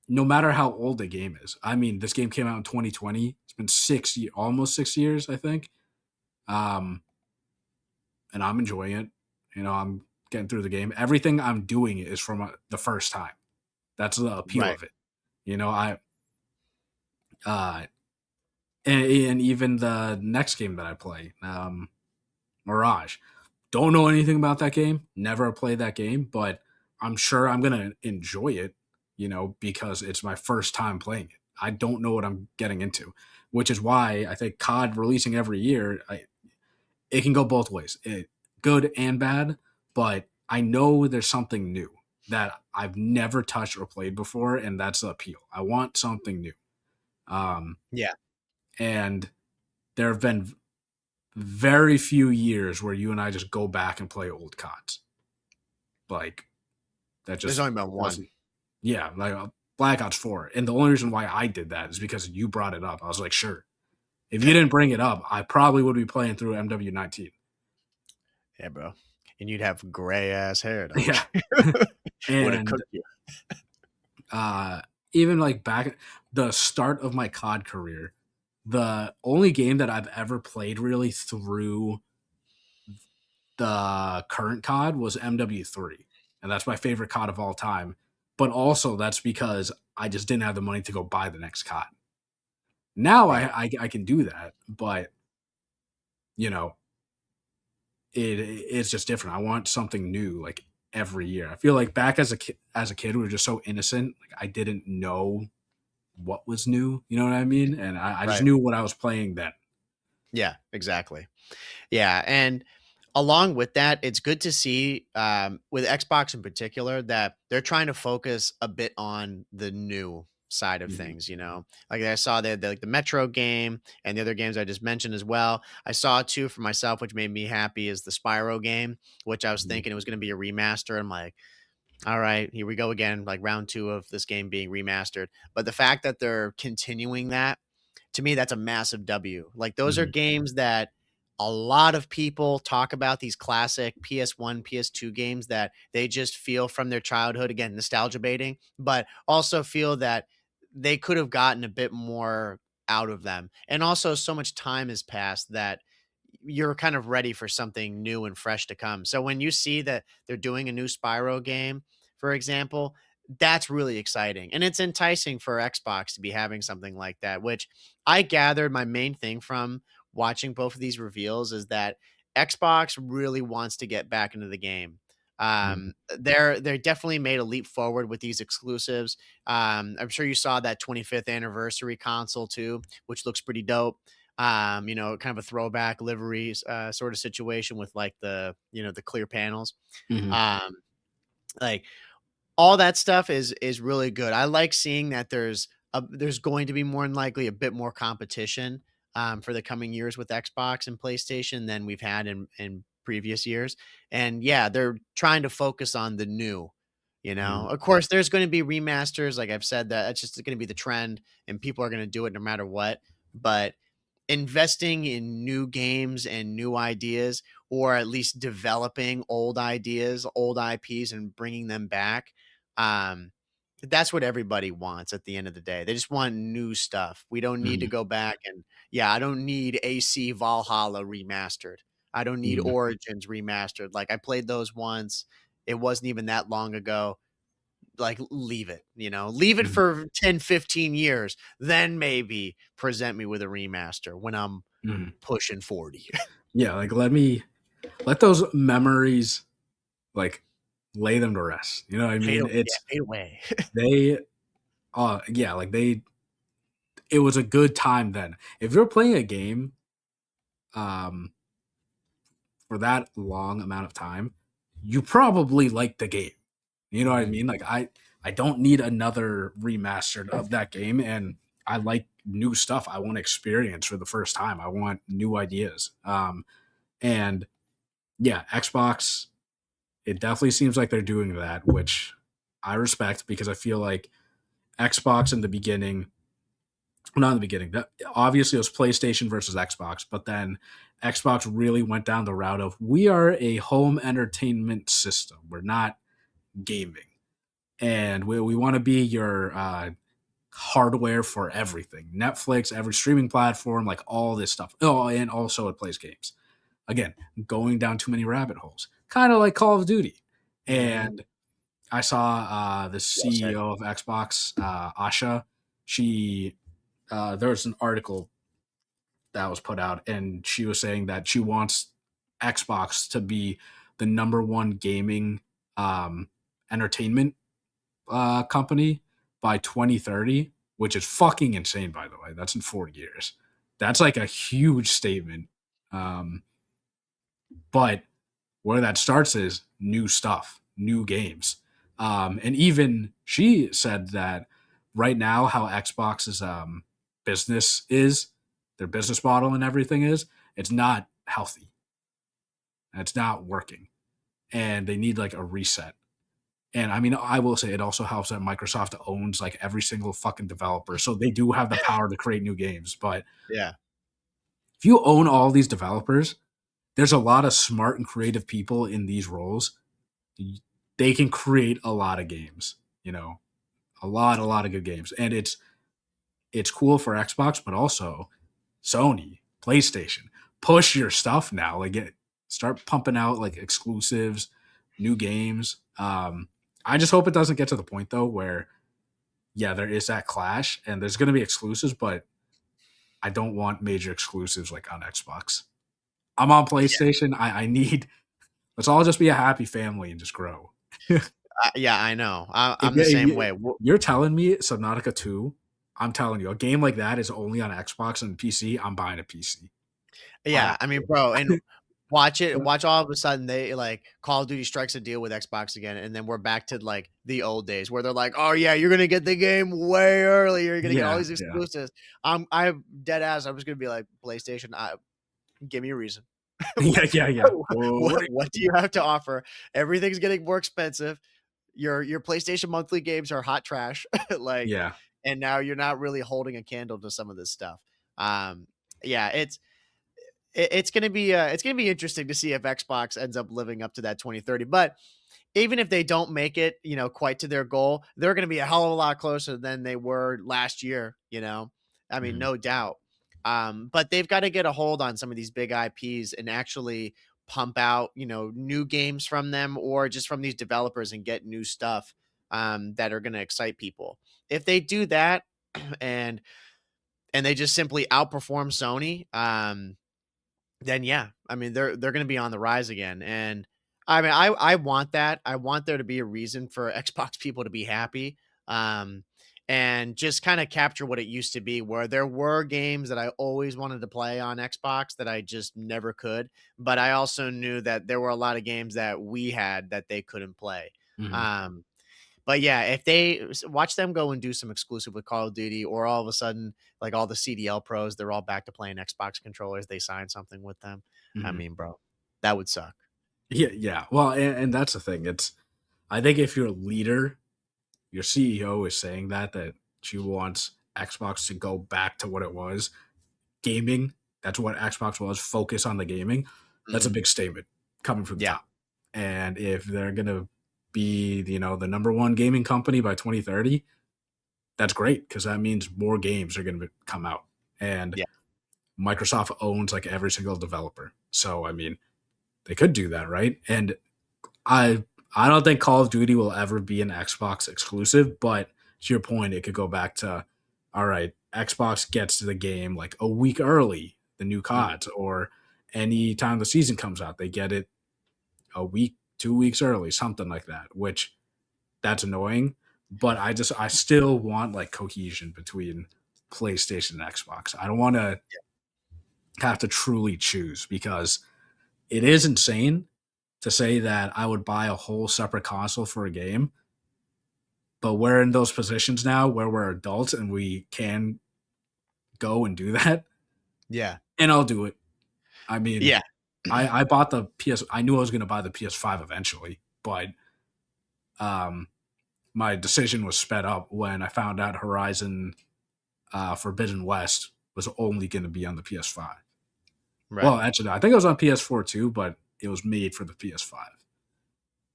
No matter how old the game is. I mean, this game came out in 2020. It's been almost 6 years, I think. Um, and I'm enjoying it. You know, I'm getting through the game. Everything I'm doing is from the first time. That's the appeal Right. of it. You know, uh, and even the next game that I play, Mirage. Don't know anything about that game. Never played that game, but I'm sure I'm gonna enjoy it. You know, because it's my first time playing it. I don't know what I'm getting into, which is why I think COD releasing every year, it can go both ways, good and bad. But I know there's something new that I've never touched or played before, and that's the appeal. I want something new. Um, Yeah. and there have been very few years where you and I just go back and play old CODs. Like that There's just only been one. wasn't. Yeah, like Black Ops 4. And the only reason why I did that is because you brought it up. I was like, sure. If you didn't bring it up, I probably would be playing through MW19. Yeah, bro. And you'd have gray ass hair, dog. Yeah. Would have And cooked you. uh even like back the start of my COD career, the only game that I've ever played really through the current COD was MW3. And that's my favorite COD of all time. But also that's because I just didn't have the money to go buy the next COD. Now Right. I can do that, but you know, it's just different. I want something new like every year. I feel like back as a kid we were just so innocent. Like I didn't know what was new, you know what I mean? And I just Right. knew what I was playing then. Yeah, exactly. Yeah. And along with that, it's good to see with Xbox in particular that they're trying to focus a bit on the new side of Mhm. things, you know? Like I saw like the Metro game and the other games I just mentioned as well. I saw two for myself, which made me happy is the Spyro game, which I was Mhm. thinking it was going to be a remaster. I'm like, all right, here we go again, like round two of this game being remastered. But the fact that they're continuing that, to me, that's a massive W. Like those are Mhm. games that a lot of people talk about, these classic PS1, PS2 games that they just feel from their childhood. Again, nostalgia baiting, but also feel that they could have gotten a bit more out of them. And also, so much time has passed that you're kind of ready for something new and fresh to come. So when you see that they're doing a new Spyro game, for example, that's really exciting. And it's enticing for Xbox to be having something like that, which I gathered my main thing from watching both of these reveals is that Xbox really wants to get back into the game. Mhm. They're definitely made a leap forward with these exclusives. I'm sure you saw that 25th anniversary console too, which looks pretty dope. You know, kind of a throwback liveries sort of situation with like the, you know, the clear panels. Mhm. Um, like all that stuff is really good. I like seeing that there's going to be more than likely a bit more competition for the coming years with Xbox and PlayStation than we've had in previous years. And yeah, they're trying to focus on the new. You know, Mhm. of course, there's going to be remasters. Like I've said, that's just going to be the trend, and people are going to do it no matter what. But investing in new games and new ideas, or at least developing old ideas, old IPs, and bringing them back. Um, that's what everybody wants at the end of the day. They just want new stuff. We don't need to Mhm. go back and, yeah, I don't need AC Valhalla remastered. I don't need Mhm. Origins remastered. Like I played those once. It wasn't even that long ago. Like leave it, you know, leave it Mhm. for 10, 15 years, then maybe present me with a remaster when I'm Mhm. pushing 40. Yeah, like let those memories like lay them to rest. You know what I Fade, mean? yeah, It's fade away. they yeah, like they it was a good time then. If you're playing a game um for that long amount of time, you probably like the game. You know what I Mhm. mean? Like I don't need another remastered of that game, and I like new stuff. I want to experience for the first time. I want new ideas. And yeah, Xbox, it definitely seems like they're doing that, which I respect because I feel like Xbox in the beginning, not in the beginning, that obviously it was PlayStation versus Xbox, but then Xbox really went down the route of we are a home entertainment system. We're not gaming. And we want to be your hardware for everything. Netflix, every streaming platform, like all this stuff. Oh, and also it plays games. Again, going down too many rabbit holes. Kind of like Call of Duty. Mhm. And I saw the Well said. CEO of Xbox, Asha. She there was an article that was put out, and she was saying that she wants Xbox to be the number one gaming um, entertainment company by 2030, which is fucking insane, by the way. That's in 4 years. That's like a huge statement. Um, but where that starts is new stuff, new games. And even she said that right now, how Xbox's business is, their business model and everything is, it's not healthy. It's not working. And they need like a reset. And I mean, I will say it also helps that Microsoft owns like every single fucking developer. So they do have the power to create new games. But Yeah. if you own all these developers, there's a lot of smart and creative people in these roles. They can create a lot of games, you know, a lot of good games. And it's cool for Xbox, but also Sony, PlayStation. Push your stuff now. Start pumping out like exclusives, new games. I just hope it doesn't get to the point though where yeah, there is that clash and there's going to be exclusives, but I don't want major exclusives like on Xbox. I'm on Yeah. PlayStation. I need let's all just be a happy family and just grow. Yeah, I know. If, I'm the same way. you're telling me Subnautica 2, I'm telling you, a game like that is only on Xbox and PC, I'm buying a PC. Yeah, I mean, Honestly. bro, and Watch it. Watch all of a sudden they like Call of Duty strikes a deal with Xbox again, and then we're back to like the old days where they're like, "Oh yeah, you're gonna get the game way earlier. You're gonna get all Yeah, these yeah. exclusives." I'm dead ass. I'm just gonna be like, PlayStation, give me a reason. Yeah, yeah, yeah. Well, What do you have to offer? Everything's getting more expensive. Your PlayStation monthly games are hot trash. Like, yeah. and now you're not really holding a candle to some of this stuff. Um, yeah, it's gonna be interesting to see if Xbox ends up living up to that 2030. But even if they don't make it, quite to their goal, they're going to be a hell of a lot closer than they were last year. I mean, Mhm, no doubt. But they've got to get a hold on some of these big IPs and actually pump out, new games from them or just from these developers and get new stuff that are going to excite people. If they do that, and they just simply outperform Sony, then yeah, I mean they're going to be on the rise again, and I mean I want that. I want there to be a reason for Xbox people to be happy, um, and just kind of capture what it used to be, where there were games that I always wanted to play on Xbox that I just never could, but I also knew that there were a lot of games that we had that they couldn't play. mhm. Um, but yeah, if they watch them go and do some exclusive with Call of Duty, or all of a sudden, like all the CDL pros, they're all back to playing Xbox controllers. They sign something with them. I Mhm. mean, bro, that would suck. Yeah, yeah. Well, and that's the thing. I think if your leader, your CEO is saying that she wants Xbox to go back to what it was, gaming. That's what Xbox was. Focus on the gaming. That's a Mhm. big statement coming from the Yeah, top. And if they're gonna be, the number one gaming company by 2030, that's great because that means more games are gonna come out. And yeah, Microsoft owns like every single developer. So I mean, they could do that, right? And I I don't think Call of Duty will ever be an Xbox exclusive, but to your point, it could go back to all right, Xbox gets the game like a week early, the new mhm, CODs, or any time the season comes out, they get it a week, 2 weeks early, something like that, which that's annoying. But I still want like cohesion between PlayStation and Xbox. I don't want to have to truly choose because it is insane to say that I would buy a whole separate console for a game, but we're in those positions now where we're adults and we can go and do that, yeah, and I'll do it. I mean, yeah, I bought the PS. I knew I was going to buy the PS5 eventually, but um, my decision was sped up when I found out Horizon Forbidden West was only going to be on the PS5. Well, right. actually, I think it was on PS4 too, but it was made for the PS5.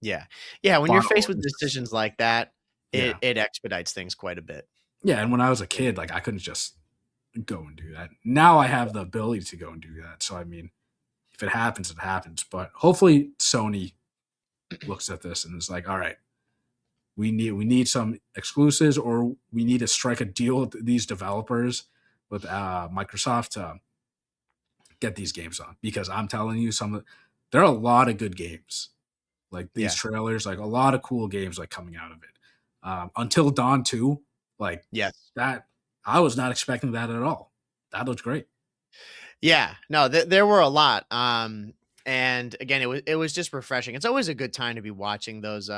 Yeah, yeah. When you're Bought faced all with this stuff. decisions like that, it Yeah, it expedites things quite a bit. yeah. And when I was a kid, like I couldn't just go and do that. Now I have the ability to go and do that. So I mean, if it happens, it happens. But hopefully Sony looks at this and is like, all right, we need some exclusives, or we need to strike a deal with these developers with Microsoft to get these games on. Because I'm telling you, there are a lot of good games, like these Yeah. trailers, like a lot of cool games like coming out of it. Until Dawn 2, like Yes. that, I was not expecting that at all. That looks great. Yeah, no, there were a lot. And again, it was just refreshing. It's always a good time to be watching those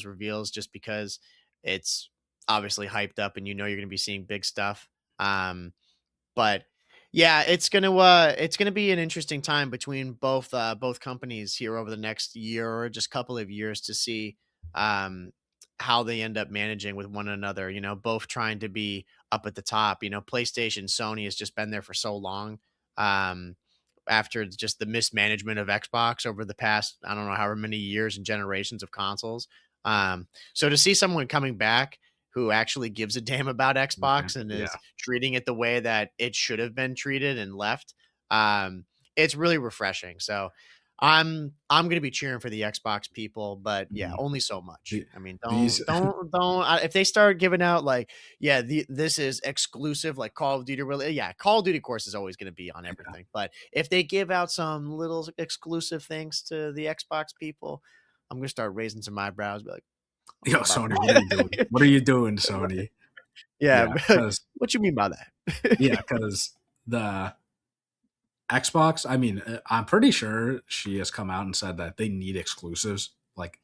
reveals, just because it's obviously hyped up, and you're gonna be seeing big stuff. But yeah, it's gonna be an interesting time between both companies here over the next year or just couple of years to see um how they end up managing with one another, both trying to be up at the top. PlayStation, Sony has just been there for so long. Um After just the mismanagement of Xbox over the past, I don't know, however many years and generations of consoles. So to see someone coming back who actually gives a damn about Yeah, Xbox and yeah. is treating it the way that it should have been treated and left, um, it's really refreshing. So I'm gonna be cheering for the Xbox people, but yeah, Mhm. only so much. The, I mean, these, if they start giving out like, yeah, this is exclusive, like Call of Duty. Really, yeah, Call of Duty, of course, is always gonna be on yeah. everything. But if they give out some little exclusive things to the Xbox people, I'm gonna start raising some eyebrows. Be like, I don't Yo, know about Sony, what are you doing? that. What are you doing, Sony? Yeah, Yeah, like, because what you mean by yeah, that? because the Xbox, I mean, I'm pretty sure she has come out and said that they need exclusives. Like,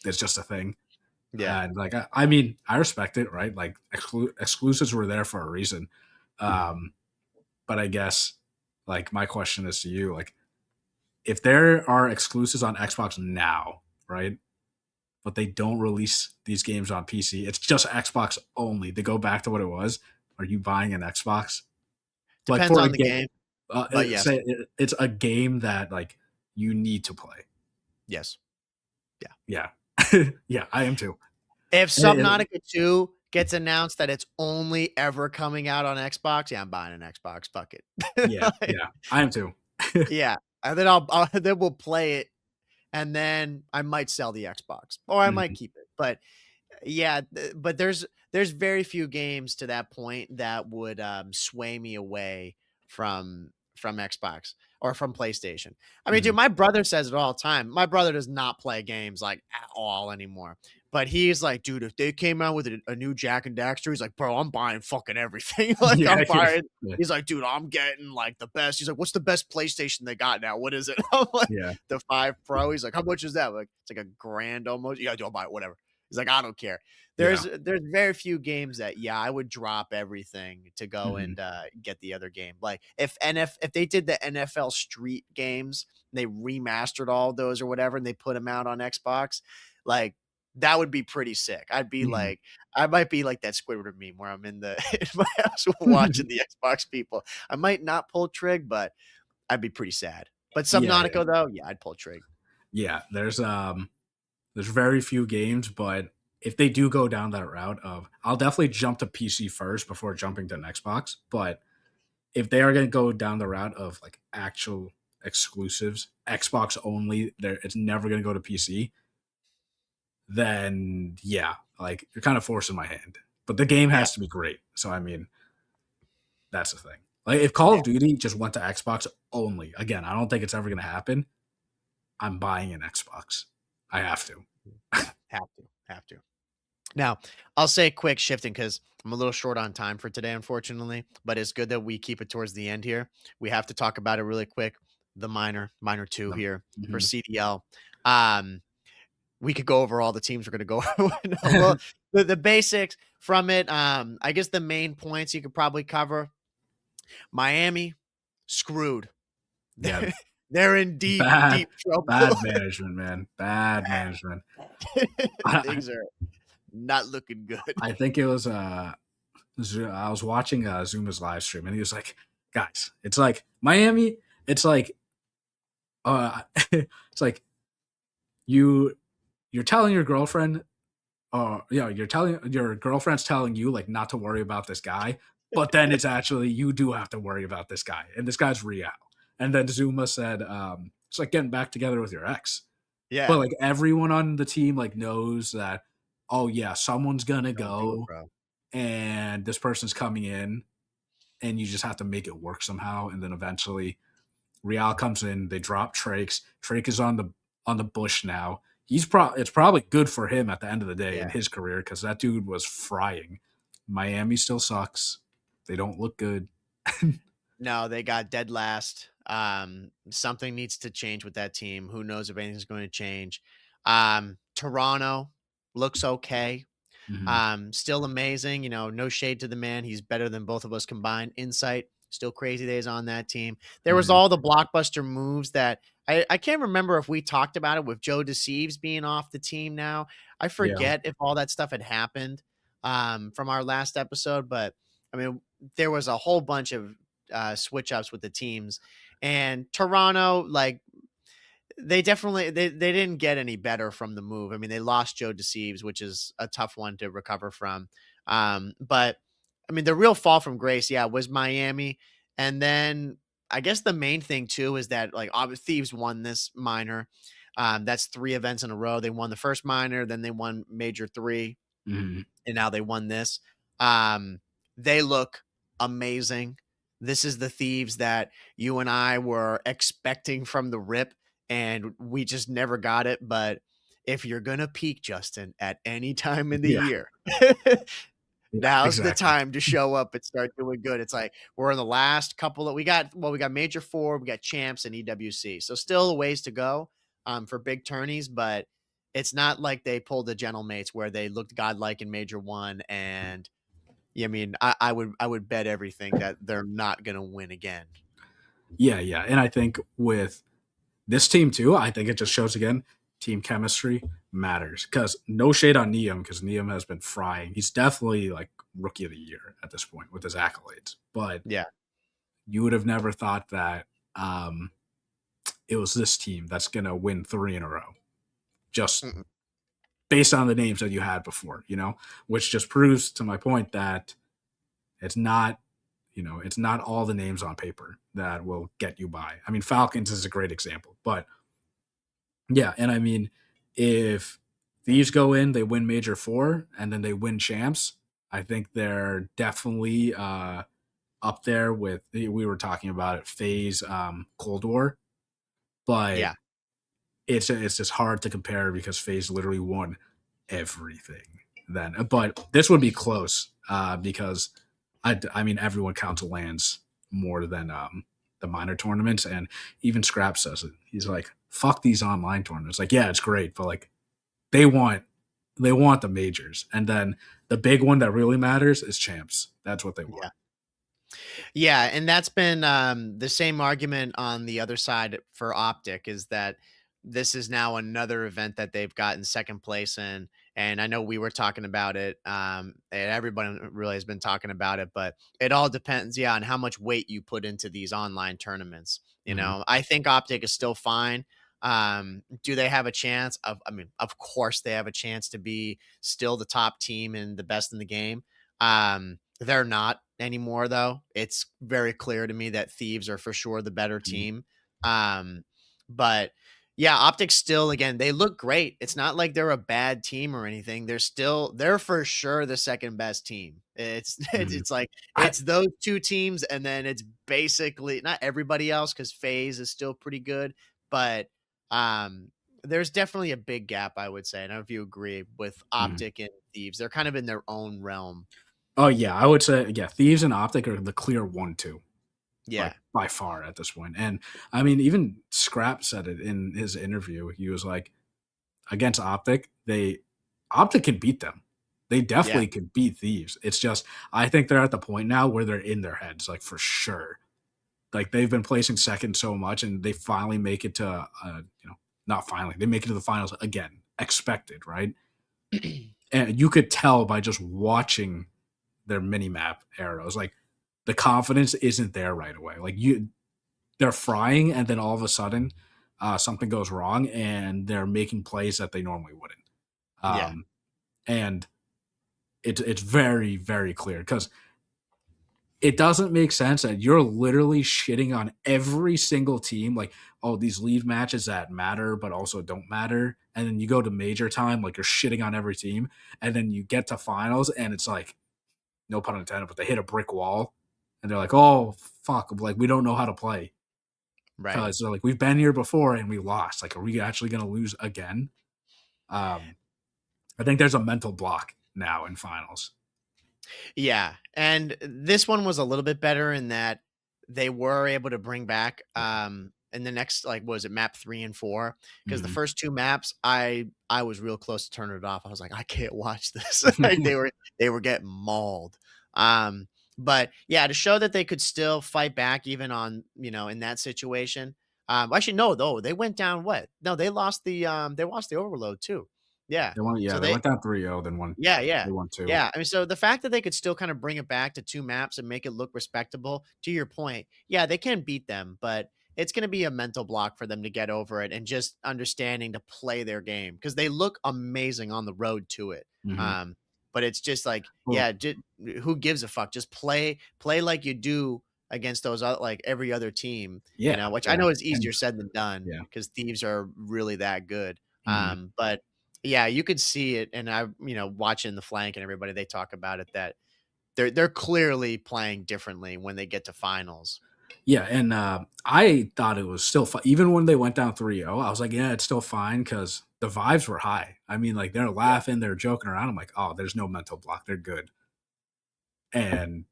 it's just a thing. Yeah. And like, I mean, I respect it, right? Like, exclusives were there for a reason. Um, but I guess, like, my question is to you, like, if there are exclusives on Xbox now, right? But they don't release these games on PC, it's just Xbox only. They go back to what it was. Are you buying an Xbox? Like Depends for a on the game, game, but yes. say it's a game that like you need to play. Yes. Yeah. Yeah, yeah, I am too. If Eh, Subnautica 2 gets announced that it's only ever coming out on Xbox, yeah, I'm buying an Xbox. Fuck it. yeah, yeah, I am too. Yeah, and then I'll then we'll play it, and then I might sell the Xbox, or I might Mhm, keep it. But yeah, but there's very few games to that point that would sway me away from Xbox or from PlayStation. I mean, dude, mhm. my brother says it all the time. My brother does not play games like at all anymore. But he's like, dude, if they came out with a new Jack and Daxter, he's like, bro, I'm buying fucking everything. Like, Yeah, I'm buying. yeah, He's like, dude, I'm getting like the best. He's like, what's the best PlayStation they got now? What is it? I'm like, yeah. the 5 Pro. He's like, how much is that? Like, it's like a grand almost. Yeah, dude, I'll buy it, whatever. He's like, I don't care. Yeah. There's very few games that yeah, I would drop everything to go Mhm. and get the other game. Like if they did the NFL Street games, they remastered all of those or whatever, and they put them out on Xbox, like that would be pretty sick. Mhm. I might be like that Squidward meme where I'm in the in my house watching the Xbox people. I might not pull trig, but I'd be pretty sad. But Yeah, yeah, Subnautica though, yeah, I'd pull trig. yeah. There's very few games, but if they do go down that route of, I'll definitely jump to PC first before jumping to an Xbox. But if they are going to go down the route of like actual exclusives, Xbox only, there it's never going to go to PC. Then yeah, like you're kind of forcing my hand. But the game Yeah, has to be great. So I mean, that's the thing. Like if Call yeah, of Duty just went to Xbox only, again, I don't think it's ever going to happen. I'm buying an Xbox. I have to. yeah. Have to. Now, I'll say quick shifting because I'm a little short on time for today, unfortunately, but it's good that we keep it towards the end here. We have to talk about it really quick. The minor two here for Mhm. CDL. Um, we could go over all the teams we're going to go. No, well, the basics from it. I guess the main points you could probably cover. Miami screwed. Yeah, They're in bad, deep trouble. bad management, man. Bad management. I, Things are not looking good. I think it was I was watching Zuma's live stream and he was like, guys, it's like Miami, it's like it's like you you're telling your girlfriend you're telling your girlfriend's telling you like not to worry about this guy, but then it's actually you do have to worry about this guy, and this guy's Real. And then Zuma said, it's like getting back together with your ex. But Yeah. like everyone on the team like knows that, oh yeah, someone's gonna Don't do it, go bro. and this person's coming in and you just have to make it work somehow. And then eventually Real comes in, they drop Trakes. Trake is on the bush now. It's probably good for him at the end of the day in Yeah. his career because that dude was frying. Miami still sucks. They don't look good. No, they got dead last. Something needs to change with that team. Who knows if anything's going to change? Toronto looks okay. Mhm. Still amazing. You know, no shade to the man. He's better than both of us combined. Insight, still crazy days on that team. There was Mhm. all the blockbuster moves that I can't remember if we talked about it with Joe Deceives being off the team now. I Yeah. forget if all that stuff had happened from our last episode, but I mean, there was a whole bunch of switch ups with the teams. And Toronto, like they definitely they didn't get any better from the move. I mean, they lost Joe Deceives, which is a tough one to recover from. But I mean, the real fall from grace, yeah, was Miami. And then I guess the main thing too is that like Thieves won this minor. That's 3 events in a row. They won the first minor, then they won major three, Mhm. and now they won this. Um, they look amazing. This is the Thieves that you and I were expecting from the rip, and we just never got it. But if you're gonna peak, Justin, at any time in the Yeah. year, Yeah, Now's the exactly. time to show up and start doing good. It's like we're in the last couple of we got Major 4, we got Champs and EWC. So still a ways to go for big tourneys, but it's not like they pulled the Gentlemates where they looked godlike in Major 1 and yeah, I mean, I would bet everything that they're not gonna win again. Yeah, yeah. And I think with this team too, I think it just shows again team chemistry matters. Because no shade on Neum, because Neum has been frying. He's definitely like rookie of the year at this point with his accolades. But Yeah. you would have never thought that um, it was this team that's going to win three in a row, just Mm-mm. based on the names that you had before, which just proves to my point that it's not, it's not all the names on paper that will get you by. I mean, Falcons is a great example, but yeah, and I mean, if these go in, they win Major 4, and then they win champs, I think they're definitely up there with, we were talking about it, Phase, Cold War, but Yeah. it's just hard to compare because Phase literally won everything then. But this would be close because I mean, everyone counts lands more than the minor tournaments, and even Scrap says it. He's like, "Fuck these online tournaments." Like, yeah, it's great, but like they want they want the majors, and then the big one that really matters is champs. That's what they Yeah. want. Yeah, and that's been the same argument on the other side for Optic is that this is now another event that they've gotten second place in. And I know we were talking about it, and everybody really has been talking about it, but it all depends, yeah, on how much weight you put into these online tournaments. Hmm. I think Optic is still fine. Do they have a chance? I mean, of course they have a chance to be still the top team and the best in the game. They're not anymore, though. It's very clear to me that Thieves are for sure the better Hmm. team. But yeah, Optics still, again, they look great. It's not like they're a bad team or anything. They're for sure the second best team. It's Hmm. it's like I it's those two teams, and then it's basically not everybody else because FaZe is still pretty good, but um there's definitely a big gap, I would say. I don't know if you agree with mhm. Optic and Thieves. They're kind of in their own realm. Oh yeah, I would say yeah, Thieves and Optic are the clear 1-2. Like Yeah. by far at this point. And I mean, even Scrap said it in his interview. He was like, against Optic, Optic can beat them. They Yeah. definitely could beat Thieves. It's just I think they're at the point now where they're in their heads, like for sure. Like they've been placing second so much, and they finally make it to, not finally, they make it to the finals again, expected, right? And you could tell by just watching their mini map arrows, like the confidence isn't there right away. Like they're frying, and then all of a sudden, something goes wrong, and they're making plays that they normally wouldn't. Yeah. Um, and it's very very clear because it doesn't make sense that you're literally shitting on every single team. Like, oh, these league matches that matter but also don't matter, and then you go to major time, like you're shitting on every team, and then you get to finals, and it's like, no pun intended, but they hit a brick wall, and they're like, oh fuck, like we don't know how to play. Right. Because they're like, we've been here before and we lost. Like, are we actually going to lose again? Um, I think there's a mental block now in finals. Yeah, and this one was a little bit better in that they were able to bring back, in the next, like, what was it, map 3 and 4? Because the Mhm. first 2 maps, I was real close to turning it off. I was like, "I can't watch this." Like, they were getting mauled. Um, but, yeah, to show that they could still fight back even on, in that situation. Actually, no, though, they went down what? No, they lost the Overload too. Yeah. Yeah, So they they went down 3-0, then won. yeah, yeah. They won two. Yeah, I mean, so the fact that they could still kind of bring it back to 2 maps and make it look respectable, to your point, yeah, they can beat them, but it's gonna be a mental block for them to get over it and just understanding to play their game because they look amazing on the road to it. Hmm. Um, but it's just like, Well, yeah, who gives a fuck? Just play like you do against those like every other team, yeah, which I yeah, know is and easier said than done yeah. because Thieves are really that good. Mhm. But yeah, you could see it, and watching the flank and everybody, they talk about it that they're clearly playing differently when they get to finals. Yeah, and I thought it was still fine. Even when they went down 3-0, I was like, yeah, it's still fine because the vibes were high. I mean, like they're Yeah. laughing, they're joking around. I'm like, oh, there's no mental block. They're good. and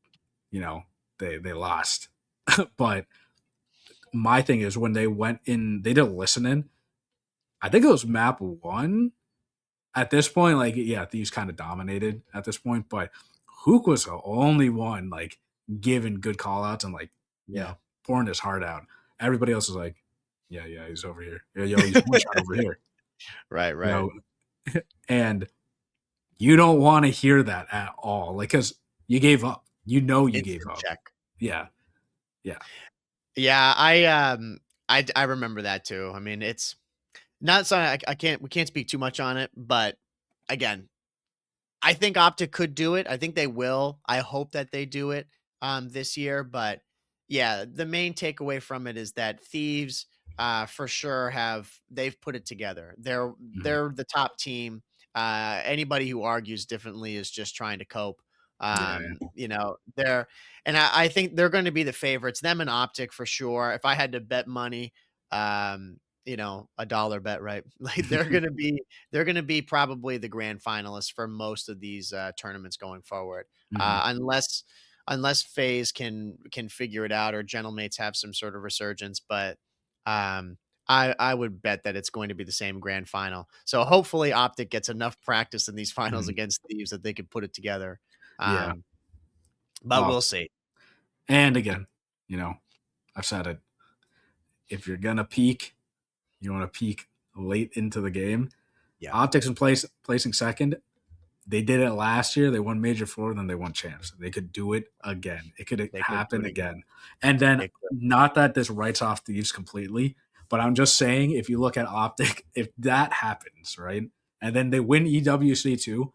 they lost. But my thing is when they went in, they did a listen in. I think it was map 1. At this point, like, yeah, Thieves kind of dominated at this point, but Hook was the only one like giving good call outs and like, Yeah. pouring his heart out. Everybody else is like, yeah, he's over here. Yo, he's one shot over here. Right. You Right. know, and you don't want to hear that at all. Like, cause you gave up. You gave Instant up. check. Yeah. Yeah. Yeah. I remember that too. I mean, it's not something we can't speak too much on it, but again, I think Optic could do it. I think they will. I hope that they do it this year. But yeah, the main takeaway from it is that Thieves for sure they've put it together. Mhm. They're the top team. Anybody who argues differently is just trying to cope. Yeah. I think they're going to be the favorites. Them and Optic for sure. If I had to bet money, a dollar bet, right? Like Yeah. they're going to be probably the grand finalists for most of these tournaments going forward, Mhm. unless FaZe can figure it out or Gentlemates have some sort of resurgence. But I would bet that it's going to be the same grand final. So hopefully Optic gets enough practice in these finals Mhm. against Thieves that they could put it together. Yeah. Um, but Well, we'll see. and again, you know, I've said it. If you're gonna peak, you want to peak late into the game. Yeah, Optics in placing second. They did it last year. They won Major Four, then they won champs. They could do it again. It could they could do happen it again. again. And then, It could. not that this writes off Thieves completely, but I'm just saying, if you look at Optic, if that happens, right, and then they win EWC too,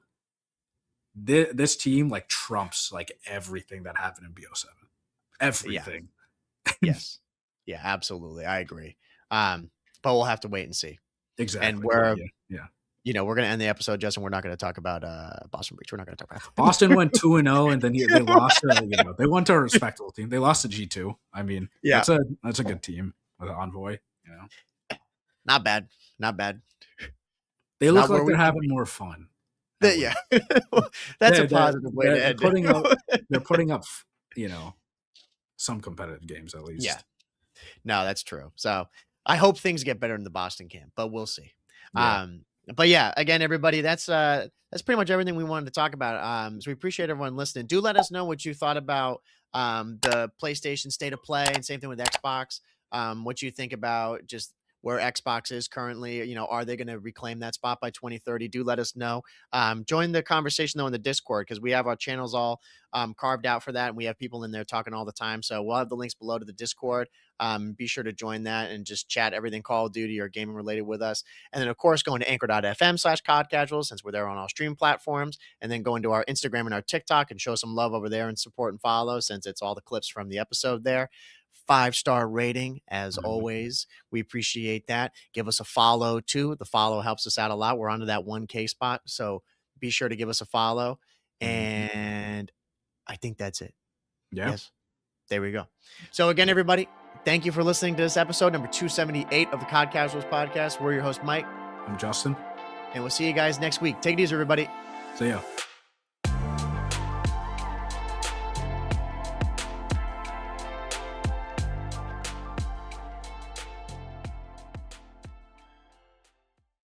this team like trumps like everything that happened in BO7. Yeah. Everything. Yes. Yeah, absolutely. I agree. But we'll have to wait and see. And Exactly. Well, we're, yeah, yeah. we're going to end the episode, Justin. We're not going to talk about Boston Breach. We're not going to talk about Boston went 2-0, and then they lost. They went to a respectable team. They lost to G2. I mean, Yeah. that's a good team with an Envoy. Not bad. Not bad. They look Not like where they're we can having be. more fun. At Yeah. least That's a positive way to they're end it. putting up they're putting up some competitive games at Yeah. least. No, that's true. So I hope things get better in the Boston camp, but we'll see. Yeah. But yeah, again, everybody, that's pretty much everything we wanted to talk about. So we appreciate everyone listening. Do let us know what you thought about the PlayStation State of Play, and same thing with Xbox. What you think about just where Xbox is currently. Are they going to reclaim that spot by 2030? Do let us know. Join the conversation though in the Discord, because we have our channels all carved out for that, and we have people in there talking all the time. So we'll have the links below to the Discord. Be sure to join that and just chat everything Call of Duty or gaming related with us. And then, of course, going to anchor.fm/COD Casuals, since we're there on all stream platforms. And then going to our Instagram and our TikTok and show some love over there and support and follow, since it's all the clips from the episode there. 5-star rating, as Mhm. always. We appreciate that. Give us a follow, too. The follow helps us out a lot. We're onto that 1K spot. So be sure to give us a follow. Mhm. And I think that's it. Yeah. Yes. There we go. So again, everybody, thank you for listening to this episode number 278 of the COD Casuals podcast. We're your host, Mike, I'm Justin. and we'll see you guys next week. Take it easy, everybody. See ya.